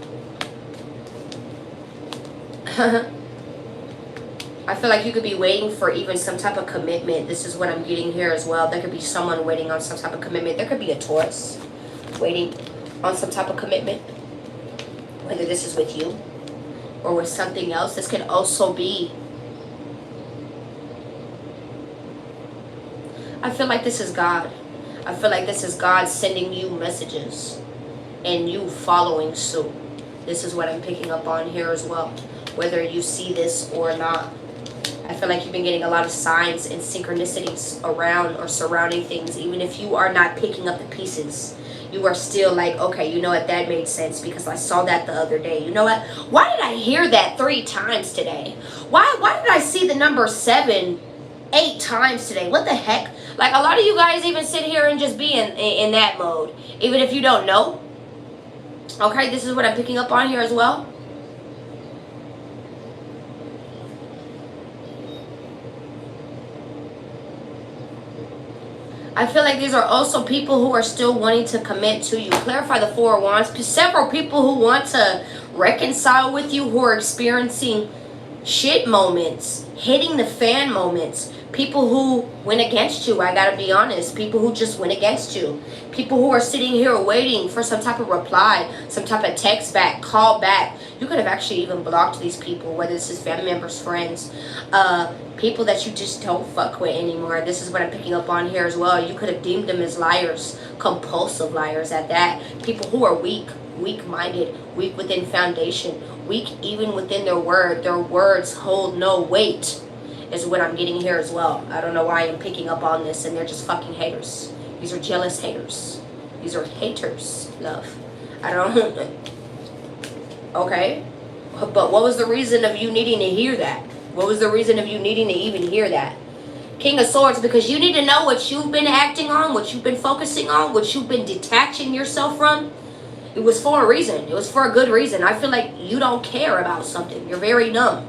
I feel like you could be waiting for even some type of commitment. This is what I'm getting here as well. There could be someone waiting on some type of commitment. There could be a Taurus waiting on some type of commitment. Whether this is with you or with something else. This could also be. I feel like this is God. I feel like this is God sending you messages and you following suit. This is what I'm picking up on here as well. Whether you see this or not. I feel like you've been getting a lot of signs and synchronicities around or surrounding things. Even if you are not picking up the pieces, you are still like, okay, you know what, that made sense because I saw that the other day. You know what? Why did I hear that 3 times today? Why did I see the number 7 8 times today? What the heck? Like, a lot of you guys even sit here and just be in that mode. Even if you don't know. Okay, this is what I'm picking up on here as well. I feel like these are also people who are still wanting to commit to you. Clarify the Four of Wands. Several people who want to reconcile with you, who are experiencing shit moments, hitting the fan moments. People who went against you, I gotta be honest. People who just went against you. People who are sitting here waiting for some type of reply, some type of text back, call back. You could have actually even blocked these people, whether this is family members, friends, people that you just don't fuck with anymore. This is what I'm picking up on here as well. You could have deemed them as liars, compulsive liars at that. People who are weak, weak-minded, weak within foundation, weak even within their word. Their words hold no weight is what I'm getting here as well. I don't know why I'm picking up on this, and they're just fucking haters. These are jealous haters. These are haters, love. I don't... Okay? But what was the reason of you needing to hear that? What was the reason of you needing to even hear that? King of Swords, because you need to know what you've been acting on, what you've been focusing on, what you've been detaching yourself from. It was for a reason. It was for a good reason. I feel like you don't care about something. You're very numb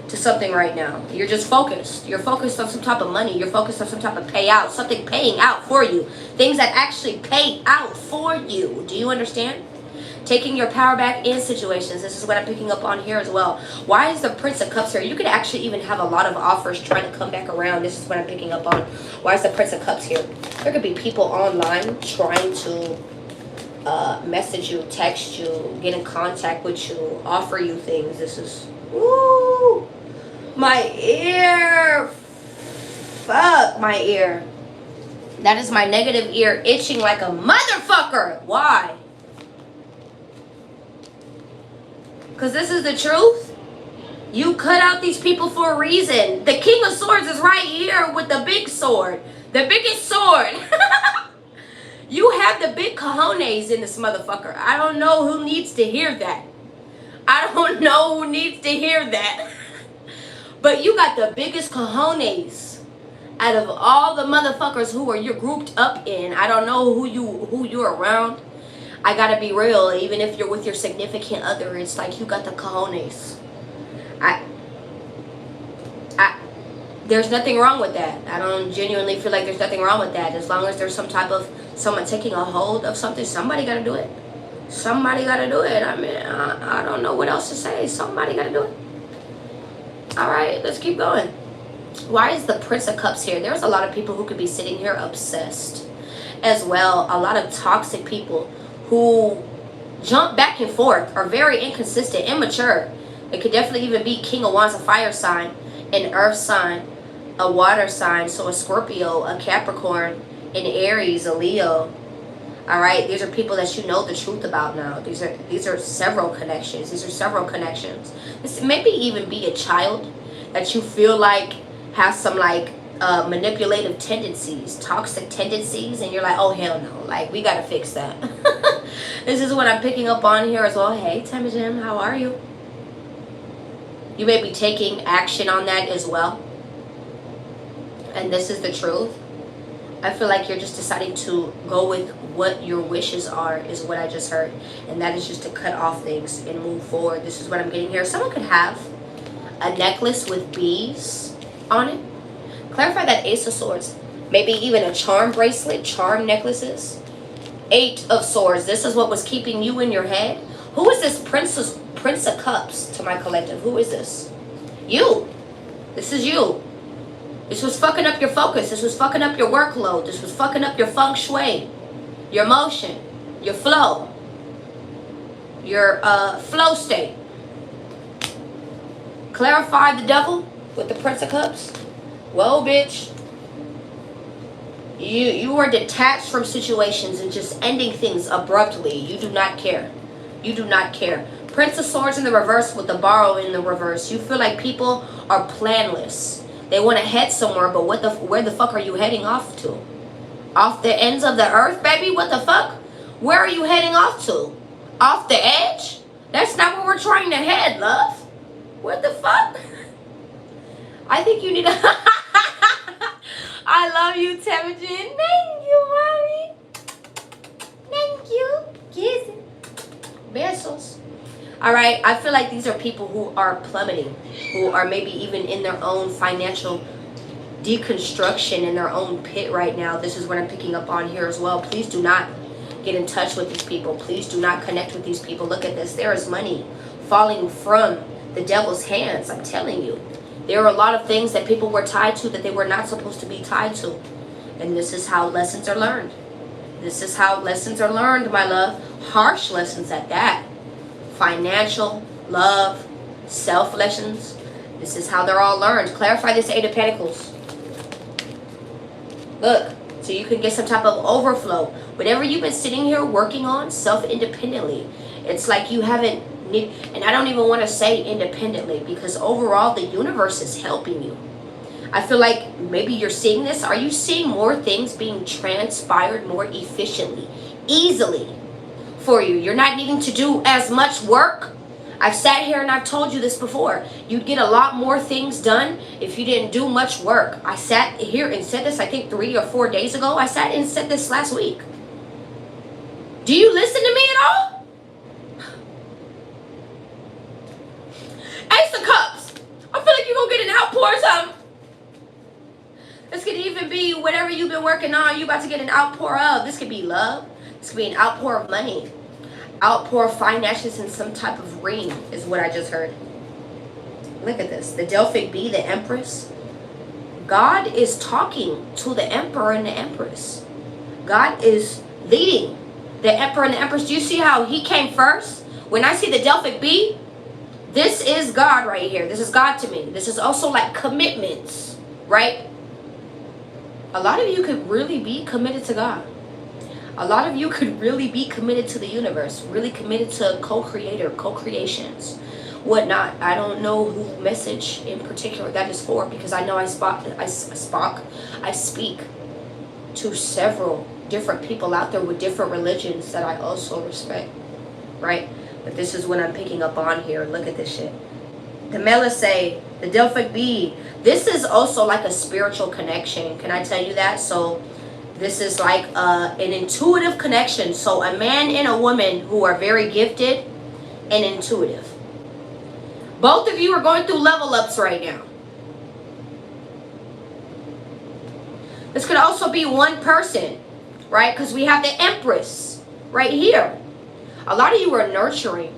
to something right now. You're just focused. You're focused on some type of money. You're focused on some type of payout. Something paying out for you. Things that actually pay out for you. Do you understand? Taking your power back in situations. This is what I'm picking up on here as well. Why is the Prince of Cups here? You could actually even have a lot of offers trying to come back around. This is what I'm picking up on. Why is the Prince of Cups here? There could be people online trying to message you, text you, get in contact with you, offer you things. This is... Woo! My ear. Fuck my ear. That is my negative ear itching like a motherfucker. Why? Because this is the truth. You cut out these people for a reason. The King of Swords is right here with the big sword. The biggest sword. You have the big cojones in this motherfucker. I don't know who needs to hear that. I don't know who needs to hear that. But you got the biggest cojones out of all the motherfuckers who are you're grouped up in. I don't know who you're around. I gotta be real. Even if you're with your significant other, it's like you got the cojones. There's nothing wrong with that. I don't genuinely feel like there's nothing wrong with that. As long as there's some type of someone taking a hold of something, somebody gotta do it. Somebody gotta do it. I mean, I don't know what else to say. Somebody gotta do it. All right, let's keep going. Why is the Prince of Cups here? There's a lot of people who could be sitting here obsessed as well. A lot of toxic people who jump back and forth, are very inconsistent, immature. It could definitely even be King of Wands, a fire sign, an earth sign, a water sign, so a Scorpio, a Capricorn, an Aries, a Leo. All right, these are people that you know the truth about now. These are several connections. These are several connections. This maybe even be a child that you feel like has some like manipulative tendencies, toxic tendencies, and you're like, oh hell no, like we gotta fix that. This is what I'm picking up on here as well. Hey, Tammy Jim, how are you? You may be taking action on that as well. And this is the truth. I feel like you're just deciding to go with what your wishes are, is what I just heard. And that is just to cut off things and move forward. This is what I'm getting here. Someone could have a necklace with bees on it. Clarify that Ace of Swords. Maybe even a charm bracelet, charm necklaces. 8 of Swords. This is what was keeping you in your head. Who is this Prince of Cups to my collective? Who is this? You. This is you. This was fucking up your focus. This was fucking up your workload. This was fucking up your feng shui, your motion, your flow, your flow state. Clarify the devil with the Prince of Cups. Whoa, bitch. You are detached from situations and just ending things abruptly. You do not care. You do not care. Prince of Swords in the reverse with the Borrow in the reverse. You feel like people are planless. They want to head somewhere, but where the fuck are you heading off to? Off the ends of the earth, baby? What the fuck? Where are you heading off to? Off the edge? That's not where we're trying to head, love. What the fuck? I think you need to... I love you, Temujin. Thank you, mommy. Thank you. Kiss. Besos. All right. I feel like these are people who are plummeting, who are maybe even in their own financial deconstruction in their own pit right now. This is what I'm picking up on here as well. Please do not get in touch with these people. Please do not connect with these people. Look at this. There is money falling from the devil's hands. I'm telling you. There are a lot of things that people were tied to that they were not supposed to be tied to. And this is how lessons are learned. This is how lessons are learned, my love. Harsh lessons at that. Financial, love, self lessons. This is how they're all learned. Clarify this Eight of Pentacles. Look, so you can get some type of overflow. Whatever you've been sitting here working on self-independently, it's like you haven't, and I don't even want to say independently, because overall the universe is helping you. I feel like maybe you're seeing this. Are you seeing more things being transpired more efficiently, easily for you? You're not needing to do as much work. I've sat here and I've told you this before. You'd get a lot more things done if you didn't do much work. I sat here and said this, I think 3 or 4 days ago. I sat and said this last week. Do you listen to me at all? Ace of Cups. I feel like you're going to get an outpour or something. This could even be whatever you've been working on, you about to get an outpour of. This could be love. This could be an outpour of money. Outpour of finances in some type of ring is what I just heard. Look at this. The Delphic Bee, the Empress. God is talking to the Emperor and the Empress. God is leading the Emperor and the Empress. Do you see how he came first? When I see the Delphic Bee, this is God right here. This is God to me. This is also like commitments, right? A lot of you could really be committed to God. A lot of you could really be committed to the universe, really committed to co-creator, co-creations, whatnot. I don't know who message in particular that is for, because I know I speak to several different people out there with different religions that I also respect, right? But this is what I'm picking up on here. Look at this shit. The Melissae, the Delphic Bee. This is also like a spiritual connection. Can I tell you that? So this is like an intuitive connection. So a man and a woman who are very gifted and intuitive. Both of you are going through level ups right now. This could also be one person, right? Because we have the Empress right here. A lot of you are nurturing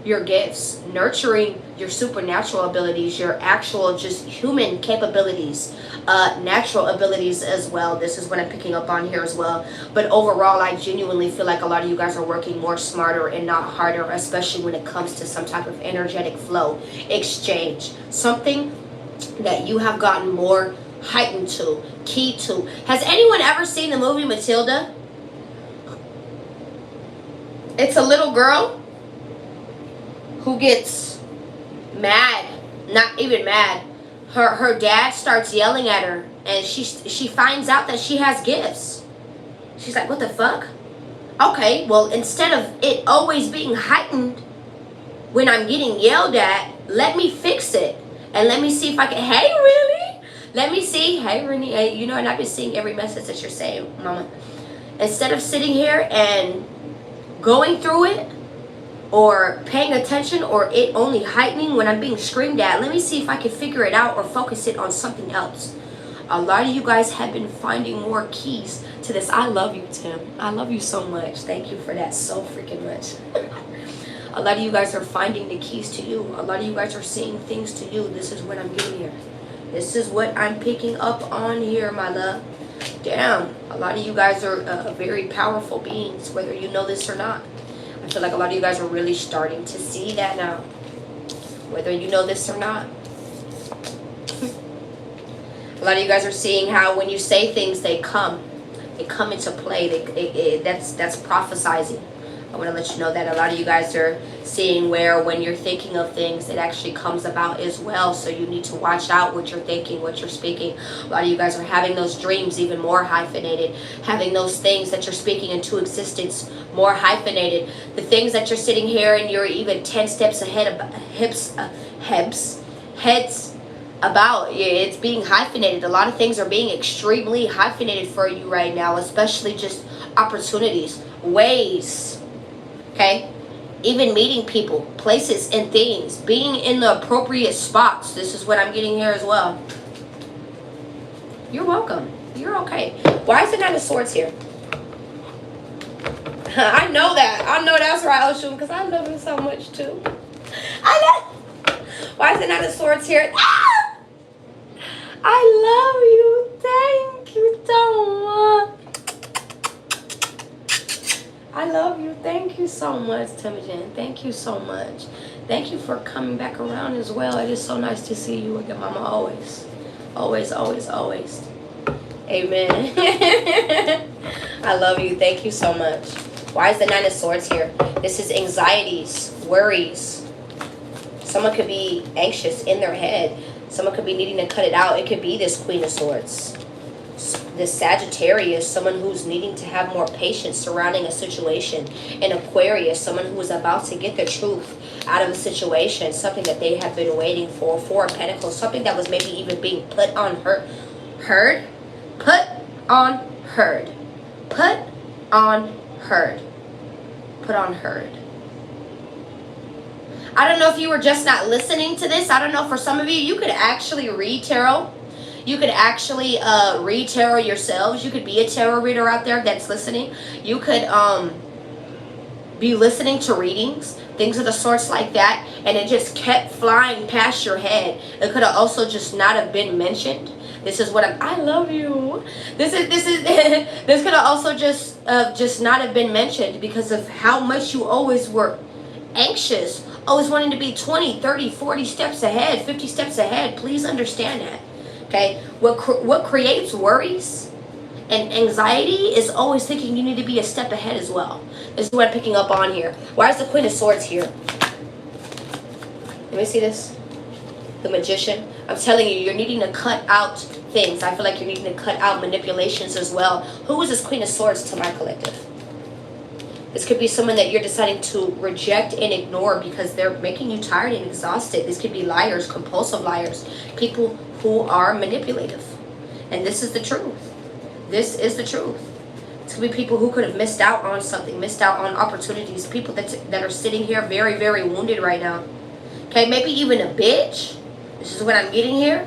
your gifts, nurturing your supernatural abilities, your actual just human capabilities, natural abilities as well. This is what I'm picking up on here as well. But overall, I genuinely feel like a lot of you guys are working more smarter and not harder, especially when it comes to some type of energetic flow, exchange, something that you have gotten more heightened to, key to. Has anyone ever seen the movie Matilda? It's a little girl who gets mad, not even mad. Her dad starts yelling at her, and she finds out that she has gifts. She's like, what the fuck? Okay, well, instead of it always being heightened when I'm getting yelled at, let me fix it. And let me see if I can, hey, really? Let me see, hey, Renee, you know, and I've been seeing every message that you're saying, Mama. Instead of sitting here and going through it, or paying attention, or it only heightening when I'm being screamed at, let me see if I can figure it out or focus it on something else. A lot of you guys have been finding more keys to this. I love you, Tim. I love you so much. Thank you for that so freaking much. A lot of you guys are finding the keys to you. A lot of you guys are seeing things to you. This is what I'm getting here. This is what I'm picking up on here, my love. Damn. A lot of you guys are very powerful beings, whether you know this or not. I feel like a lot of you guys are really starting to see that now, whether you know this or not. A lot of you guys are seeing how when you say things, they come into play. That's prophesizing. I want to let you know that a lot of you guys are seeing where when you're thinking of things, it actually comes about as well. So you need to watch out what you're thinking, what you're speaking. A lot of you guys are having those dreams even more hyphenated, having those things that you're speaking into existence more hyphenated. The things that you're sitting here and you're even 10 steps ahead of heads about. It's being hyphenated. A lot of things are being extremely hyphenated for you right now, especially just opportunities, ways, okay? Even meeting people, places, and things, being in the appropriate spots. This is what I'm getting here as well. You're welcome. You're okay. Why is the Nine of Swords here? I know that. I know that's right, Ocean, because I love him so much too. I love. Why is the Nine of Swords here? Ah! I love you. Thank you so much. I love you. Thank you so much, Timogen. Thank you so much. Thank you for coming back around as well. It is so nice to see you again, Mama. Always. Always, always, always. Amen. I love you. Thank you so much. Why is the Nine of Swords here? This is anxieties, worries. Someone could be anxious in their head. Someone could be needing to cut it out. It could be this Queen of Swords. This Sagittarius, someone who's needing to have more patience surrounding a situation. An Aquarius, someone who is about to get the truth out of a situation. Something that they have been waiting for. Four of Pentacles. Something that was maybe even being put on heard. Put on heard. Put on heard. Put on heard. I don't know if you were just not listening to this. I don't know. For some of you, you could actually read tarot. You could actually read tarot yourselves. You could be a tarot reader out there that's listening. You could be listening to readings, things of the sorts like that, and it just kept flying past your head. It could have also just not have been mentioned. This is what I love you. This could have also just not have been mentioned because of how much you always were anxious, always wanting to be 20, 30, 40 steps ahead, 50 steps ahead. Please understand that. Okay, what creates worries and anxiety is always thinking you need to be a step ahead as well. This is what I'm picking up on here. Why is the Queen of Swords here? Let me see this. The Magician. I'm telling you, you're needing to cut out things. I feel like you're needing to cut out manipulations as well. Who is this Queen of Swords to my collective? This could be someone that you're deciding to reject and ignore because they're making you tired and exhausted. This could be liars, compulsive liars, people who are manipulative. And this is the truth. This is the truth. It's going to be people who could have missed out on something, missed out on opportunities, people that are sitting here very, very wounded right now. Okay, maybe even a bitch. This is what I'm getting here.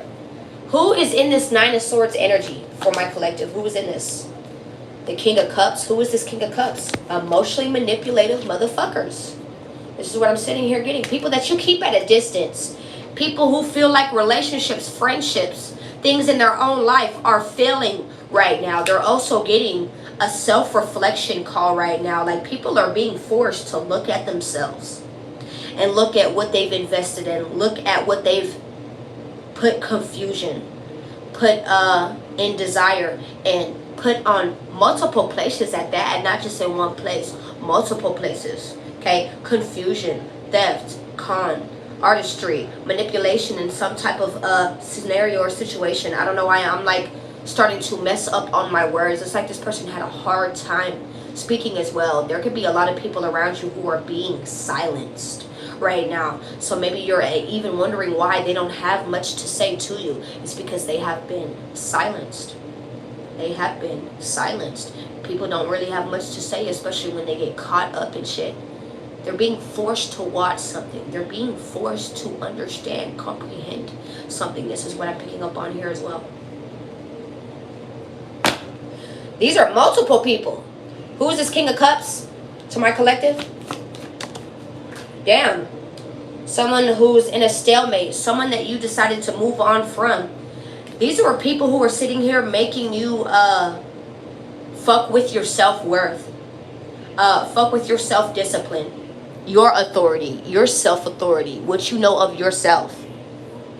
Who is in this Nine of Swords energy for my collective? Who is in this? The King of Cups. Who is this King of Cups? Emotionally manipulative motherfuckers. This is what I'm sitting here getting. People that you keep at a distance. People who feel like relationships, friendships, things in their own life are failing right now. They're also getting a self-reflection call right now. Like people are being forced to look at themselves and look at what they've invested in. Look at what they've put confusion, put in desire, and put on multiple places at that, and not just in one place, multiple places. Okay, confusion, theft, con, artistry, manipulation in some type of scenario or situation. I don't know why I'm like starting to mess up on my words. It's like this person had a hard time speaking as well. There could be a lot of people around you who are being silenced right now. So maybe you're even wondering why they don't have much to say to you. It's because they have been silenced. They have been silenced. People don't really have much to say, especially when they get caught up in shit. They're being forced to watch something. They're being forced to understand, comprehend something. This is what I'm picking up on here as well. These are multiple people. Who is this King of Cups to my collective? Damn. Someone who's in a stalemate. Someone that you decided to move on from. These are people who are sitting here making you fuck with your self-worth. Fuck with your self-discipline. Your authority. Your self-authority. What you know of yourself.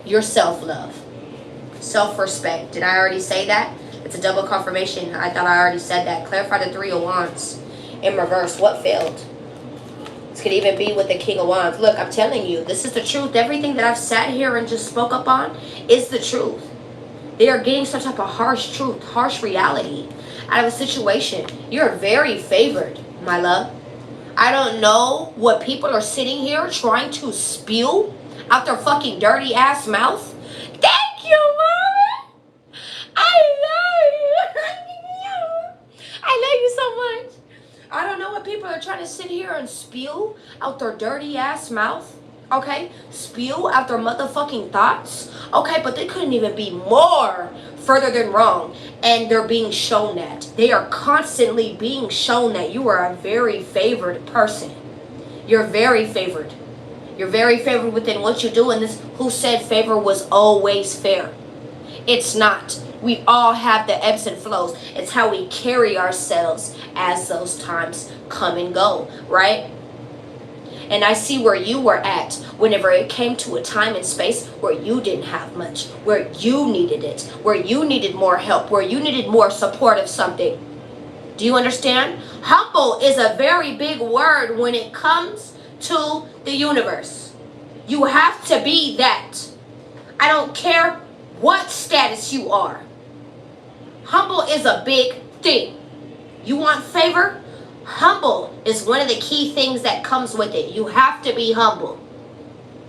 Your self-love. Self-respect. Did I already say that? It's a double confirmation. I thought I already said that. Clarify the Three of Wands. In reverse. What failed? This could even be with the King of Wands. Look, I'm telling you. This is the truth. Everything that I've sat here and just spoke up on is the truth. They are getting some type of harsh truth, harsh reality out of a situation. You're very favored, my love. I don't know what people are sitting here trying to spew out their fucking dirty ass mouth. Thank you, Mommy. I love you. I love you so much. I don't know what people are trying to sit here and spew out their dirty ass mouth. Okay? Spew out their motherfucking thoughts. Okay, but they couldn't even be more further than wrong. And they're being shown that. They are constantly being shown that you are a very favored person. You're very favored. You're very favored within what you do. And this, who said favor was always fair? It's not. We all have the ebbs and flows. It's how we carry ourselves as those times come and go, right? And I see where you were at whenever it came to a time and space where you didn't have much, where you needed it, where you needed more help, where you needed more support of something. Do you understand? Humble is a very big word when it comes to the universe. You have to be that. I don't care what status you are. Humble is a big thing. You want favor? Humble is one of the key things that comes with it. You have to be humble.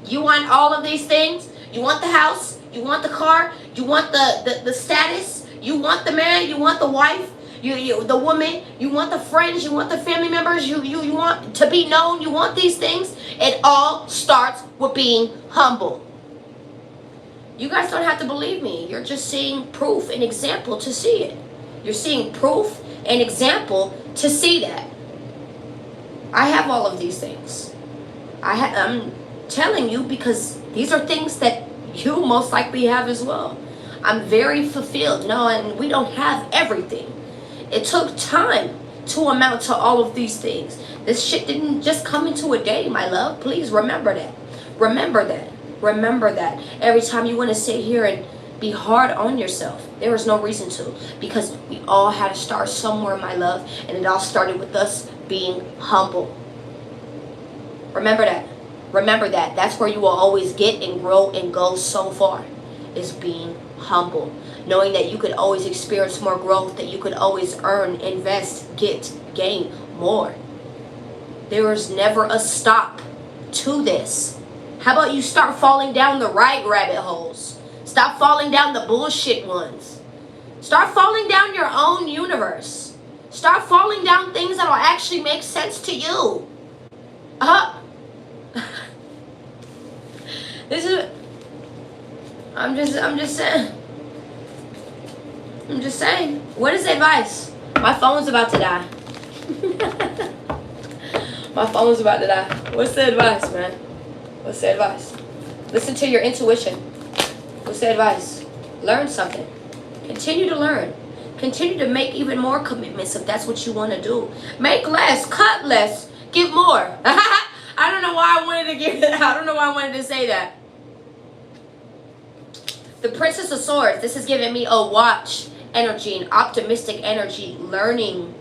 You want all of these things? You want the house? You want the car? You want the status? You want the man? You want the wife? You the woman? You want the friends? You want the family members? You want to be known? You want these things? It all starts with being humble. You guys don't have to believe me. You're just seeing proof and example to see it. You're seeing proof and example to see that. I have all of these things. I'm telling you because these are things that you most likely have as well. I'm very fulfilled. No, and we don't have everything. It took time to amount to all of these things. This shit didn't just come into a day, my love. Please remember that. Remember that. Remember that. Every time you want to sit here and be hard on yourself, there is no reason to. Because we all had to start somewhere, my love. And it all started with us being humble. Remember that. Remember that. That's where you will always get and grow and go so far. Is being humble. Knowing that you could always experience more growth. That you could always earn, invest, get, gain more. There is never a stop to this. How about you start falling down the right rabbit holes? Stop falling down the bullshit ones. Start falling down your own universe. Start falling down things that will actually make sense to you. This is. I'm just saying. I'm just saying. What is the advice? My phone's about to die. My phone's about to die. What's the advice, man? What's the advice? Listen to your intuition. What's the advice? Learn something. Continue to learn. Continue to make even more commitments if that's what you want to do. Make less, cut less, give more. I don't know why I wanted to give it. I don't know why I wanted to say that. The Princess of Swords. This is giving me a watch energy, an optimistic energy, learning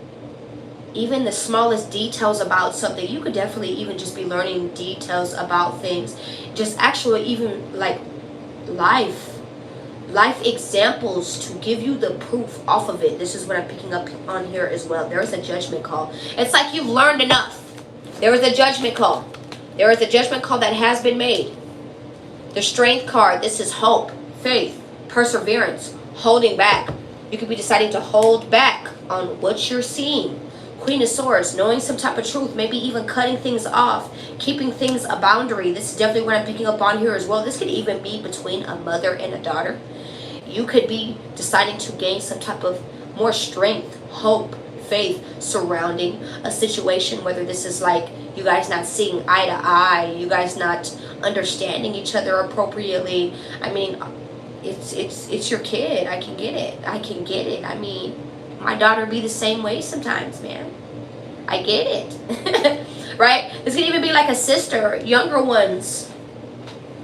even the smallest details about something. You could definitely even just be learning details about things. Just actually even like life examples to give you the proof off of it. This is what I'm picking up on here as well. There is a judgment call. It's like you've learned enough. There is a judgment call. There is a judgment call that has been made. The Strength card. This is hope, faith, perseverance, holding back. You could be deciding to hold back on what you're seeing. Queen of Swords, knowing some type of truth, maybe even cutting things off, keeping things a boundary. This is definitely what I'm picking up on here as well. This could even be between a mother and a daughter. You could be deciding to gain some type of more strength, hope, faith surrounding a situation, whether this is like you guys not seeing eye to eye, you guys not understanding each other appropriately. I mean, it's your kid. I can get it. I can get it. I mean, my daughter be the same way sometimes, man. I get it. Right? This can even be like a sister, younger ones.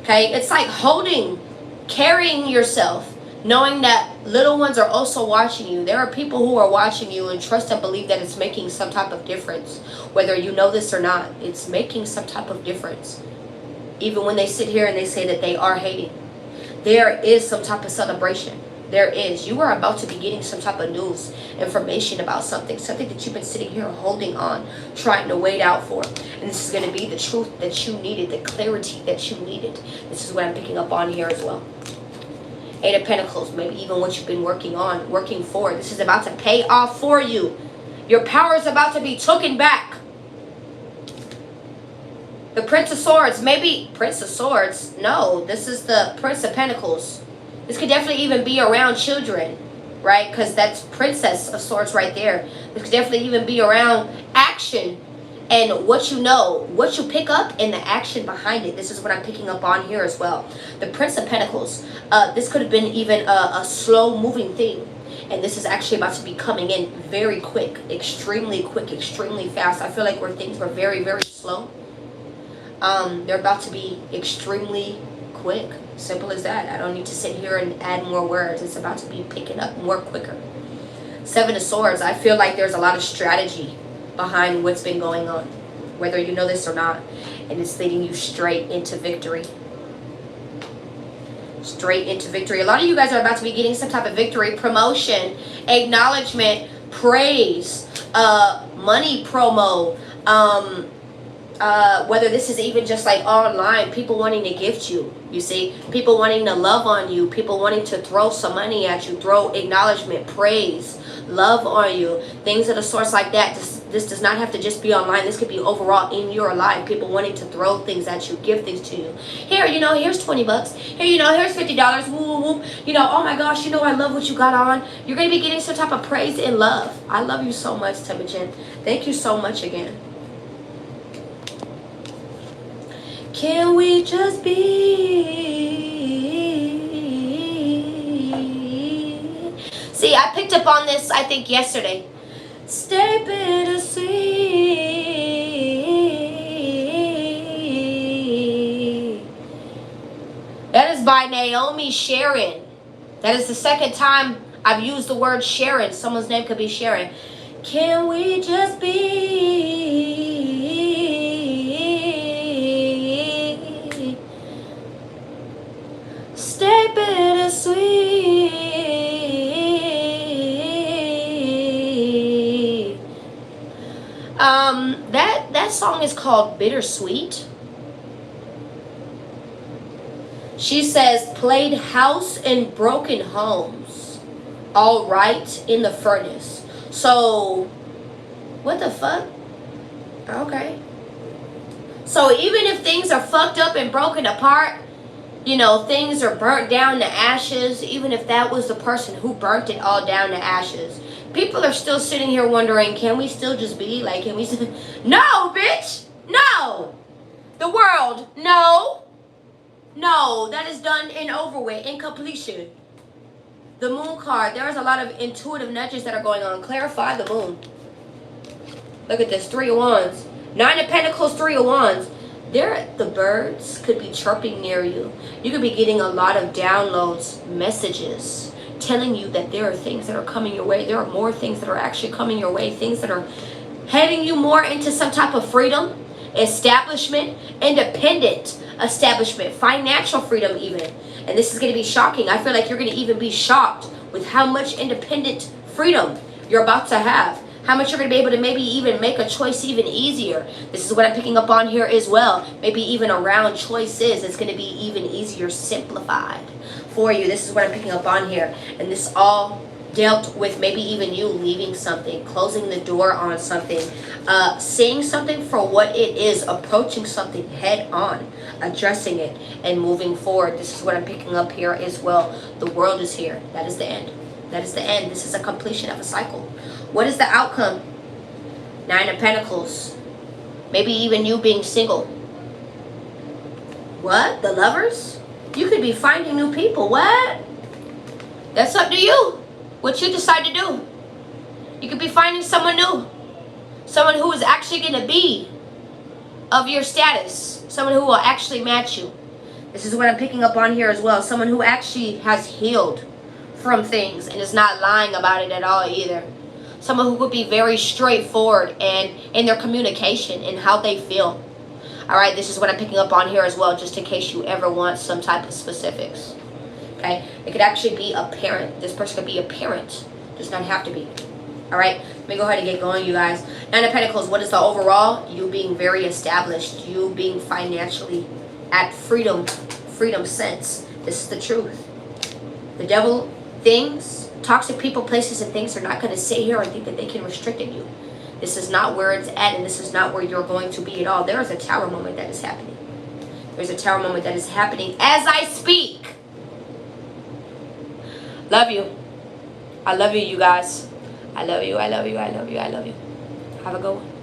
Okay? It's like holding, carrying yourself, knowing that little ones are also watching you. There are people who are watching you, and trust and believe that it's making some type of difference. Whether you know this or not, it's making some type of difference. Even when they sit here and they say that they are hating, there is some type of celebration. There is. You are about to be getting some type of news, information about something that you've been sitting here holding on, trying to wait out for. And this is going to be the truth that you needed, the clarity that you needed. This is what I'm picking up on here as well. Eight of Pentacles, maybe even what you've been working for. This is about to pay off for you. Your power is about to be taken back. The Prince of Swords, maybe Prince of Swords. No, this is the Prince of Pentacles. This could definitely even be around children, right? Because that's Princess of Swords right there. This could definitely even be around action and what you know, what you pick up, and the action behind it. This is what I'm picking up on here as well. The Prince of Pentacles. This could have been even a slow moving thing. And this is actually about to be coming in very quick, extremely fast. I feel like where things were very, very slow, they're about to be extremely quick. Simple as that. I don't need to sit here and add more words. It's about to be picking up more quicker. Seven of Swords. I feel like there's a lot of strategy behind what's been going on, whether you know this or not, and it's leading you straight into victory. Straight into victory. A lot of you guys are about to be getting some type of victory, promotion, acknowledgement, praise, money promo, whether this is even just like online, people wanting to gift you, you see, people wanting to love on you, people wanting to throw some money at you, throw acknowledgement, praise, love on you, things of the sorts like that. This does not have to just be online. This could be overall in your life. People wanting to throw things at you, give things to you. Here, you know, here's 20 bucks. Here, you know, here's $50. Woo, woo, woo. You know, oh my gosh, you know, I love what you got on. You're going to be getting some type of praise and love. I love you so much, Temujin. Thank you so much again. Can we just be? See, I picked up on this, I think, yesterday. Stay bittersweet. That is by Naomi Sharon. That is the second time I've used the word Sharon. Someone's name could be Sharon. Can we just be? Stay bittersweet. That song is called Bittersweet. She says, played house in broken homes, all right in the furnace. So, what the fuck? Okay. So even if things are fucked up and broken apart, you know, things are burnt down to ashes, even if that was the person who burnt it all down to ashes, people are still sitting here wondering, can we still just be? Like, can we still? No, bitch! No! The world, no! No, that is done and over with, in completion. The moon card, there is a lot of intuitive nudges that are going on. Clarify the moon. Look at this, 3 of Wands. 9 of Pentacles, 3 of Wands. The birds could be chirping near you. You could be getting a lot of downloads, messages, telling you that there are things that are coming your way. There are more things that are actually coming your way. Things that are heading you more into some type of freedom, establishment, independent establishment, financial freedom even. And this is going to be shocking. I feel like you're going to even be shocked with how much independent freedom you're about to have. How much you're going to be able to maybe even make a choice even easier. This is what I'm picking up on here as well. Maybe even around choices, it's going to be even easier, simplified for you. This is what I'm picking up on here. And this all dealt with maybe even you leaving something, closing the door on something, seeing something for what it is, approaching something head on, addressing it, and moving forward. This is what I'm picking up here as well. The world is here. That is the end. That is the end. This is a completion of a cycle. What is the outcome? 9 of Pentacles. Maybe even you being single. What? The Lovers? You could be finding new people. What? That's up to you. What you decide to do. You could be finding someone new. Someone who is actually going to be of your status. Someone who will actually match you. This is what I'm picking up on here as well. Someone who actually has healed from things and is not lying about it at all either. Someone who could be very straightforward and in their communication and how they feel. Alright, this is what I'm picking up on here as well, just in case you ever want some type of specifics. Okay, it could actually be a parent. This person could be a parent. Does not have to be. Alright, let me go ahead and get going, you guys. 9 of Pentacles, what is the overall? You being very established. You being financially at freedom sense. This is the truth. The The devil, things, toxic people, places, and things are not going to sit here and think that they can restrict you. This is not where it's at, and this is not where you're going to be at all. There is a tower moment that is happening. There's a tower moment that is happening as I speak. Love you. I love you, you guys. I love you. I love you. I love you. I love you. Have a good one.